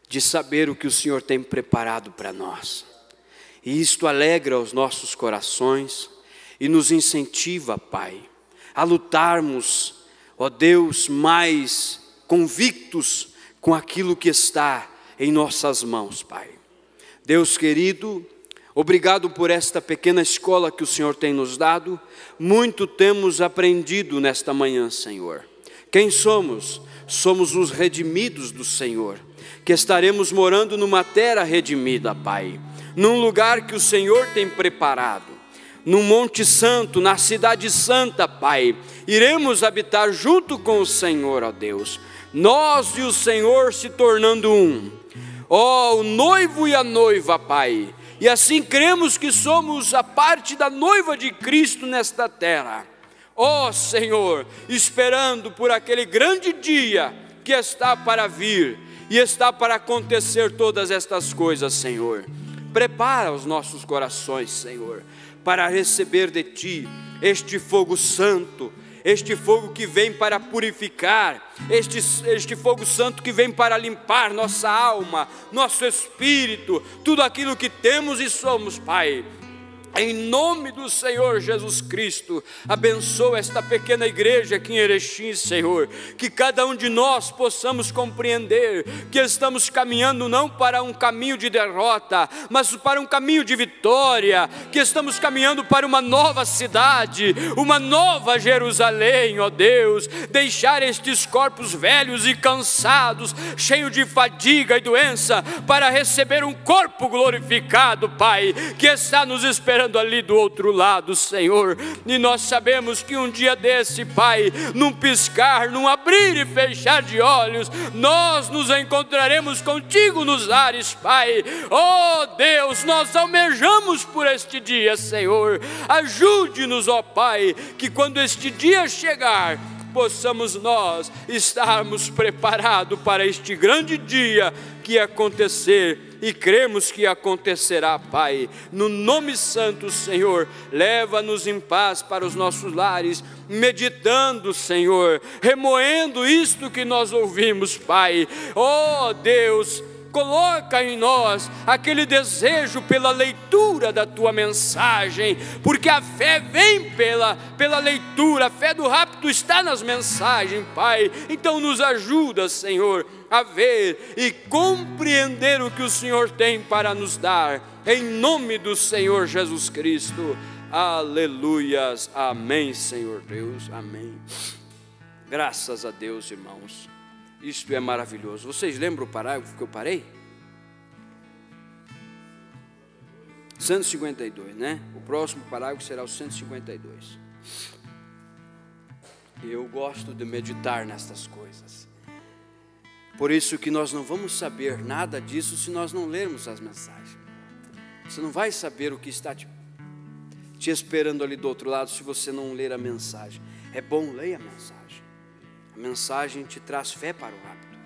de saber o que o Senhor tem preparado para nós. E isto alegra os nossos corações e nos incentiva, Pai, a lutarmos, ó Deus, mais convictos com aquilo que está em nossas mãos, Pai. Deus querido, obrigado por esta pequena escola que o Senhor tem nos dado. Muito temos aprendido nesta manhã, Senhor. Quem somos? Somos os redimidos do Senhor, que estaremos morando numa terra redimida, Pai, num lugar que o Senhor tem preparado, no Monte Santo, na Cidade Santa, Pai. Iremos habitar junto com o Senhor, ó Deus, nós e o Senhor se tornando um, ó, o noivo e a noiva, Pai. E assim cremos que somos a parte da noiva de Cristo nesta terra, ó Senhor, esperando por aquele grande dia que está para vir e está para acontecer todas estas coisas, Senhor. Prepara os nossos corações, Senhor, para receber de Ti este fogo santo, este fogo que vem para purificar, este fogo santo que vem para limpar nossa alma, nosso espírito, tudo aquilo que temos e somos, Pai. Em nome do Senhor Jesus Cristo, abençoa esta pequena igreja aqui em Erechim, Senhor, que cada um de nós possamos compreender que estamos caminhando não para um caminho de derrota, mas para um caminho de vitória, que estamos caminhando para uma nova cidade, uma nova Jerusalém, ó Deus. Deixar estes corpos velhos e cansados, cheios de fadiga e doença, para receber um corpo glorificado, Pai, que está nos esperando ali do outro lado, Senhor. E nós sabemos que um dia desse, Pai, num piscar, num abrir e fechar de olhos, nós nos encontraremos contigo nos ares, Pai. Oh Deus, nós almejamos por este dia, Senhor. Ajude-nos, ó Pai, que quando este dia chegar, possamos nós estarmos preparados para este grande dia que ia acontecer, e cremos que acontecerá, Pai. No nome santo, Senhor, leva-nos em paz para os nossos lares, meditando, Senhor, remoendo isto que nós ouvimos, Pai. Oh Deus, coloca em nós aquele desejo pela leitura da Tua mensagem, porque a fé vem pela leitura, a fé do rapto está nas mensagens, Pai. Então nos ajuda, Senhor, a ver e compreender o que o Senhor tem para nos dar, em nome do Senhor Jesus Cristo. Aleluias, amém, Senhor Deus, amém. Graças a Deus, irmãos. Isto é maravilhoso. Vocês lembram o parágrafo que eu parei? 152, né? O próximo parágrafo será o 152. Eu gosto de meditar nestas coisas. Por isso que nós não vamos saber nada disso se nós não lermos as mensagens. Você não vai saber o que está te te esperando ali do outro lado se você não ler a mensagem. É bom, leia a mensagem. A mensagem te traz fé para o hábito.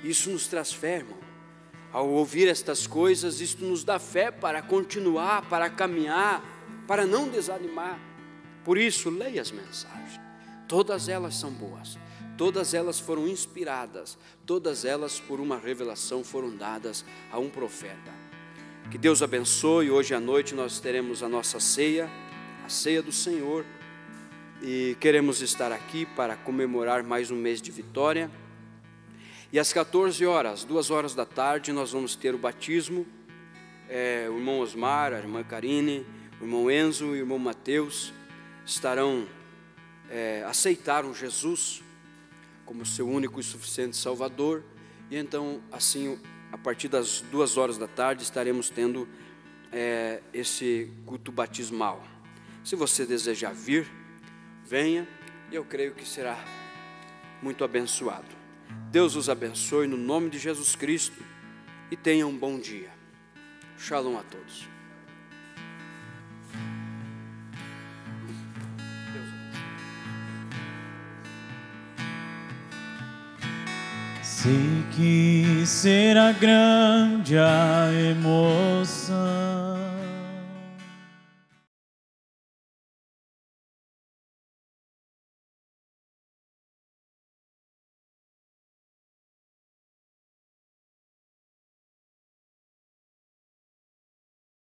Isso nos traz fé, irmão. Ao ouvir estas coisas, isto nos dá fé para continuar, para caminhar, para não desanimar. Por isso, leia as mensagens. Todas elas são boas. Todas elas foram inspiradas. Todas elas, por uma revelação, foram dadas a um profeta. Que Deus abençoe. Hoje à noite nós teremos a nossa ceia, a ceia do Senhor. E queremos estar aqui para comemorar mais um mês de vitória. E às 14 horas, 2 horas da tarde, nós vamos ter o batismo. O irmão Osmar, a irmã Karine, o irmão Enzo e o irmão Mateus estarão, aceitaram Jesus como seu único e suficiente Salvador. E então, assim, a partir das 2 horas da tarde, estaremos tendo esse culto batismal. Se você desejar vir, venha, e eu creio que será muito abençoado. Deus os abençoe no nome de Jesus Cristo e tenha um bom dia. Shalom a todos. Sei que será grande a emoção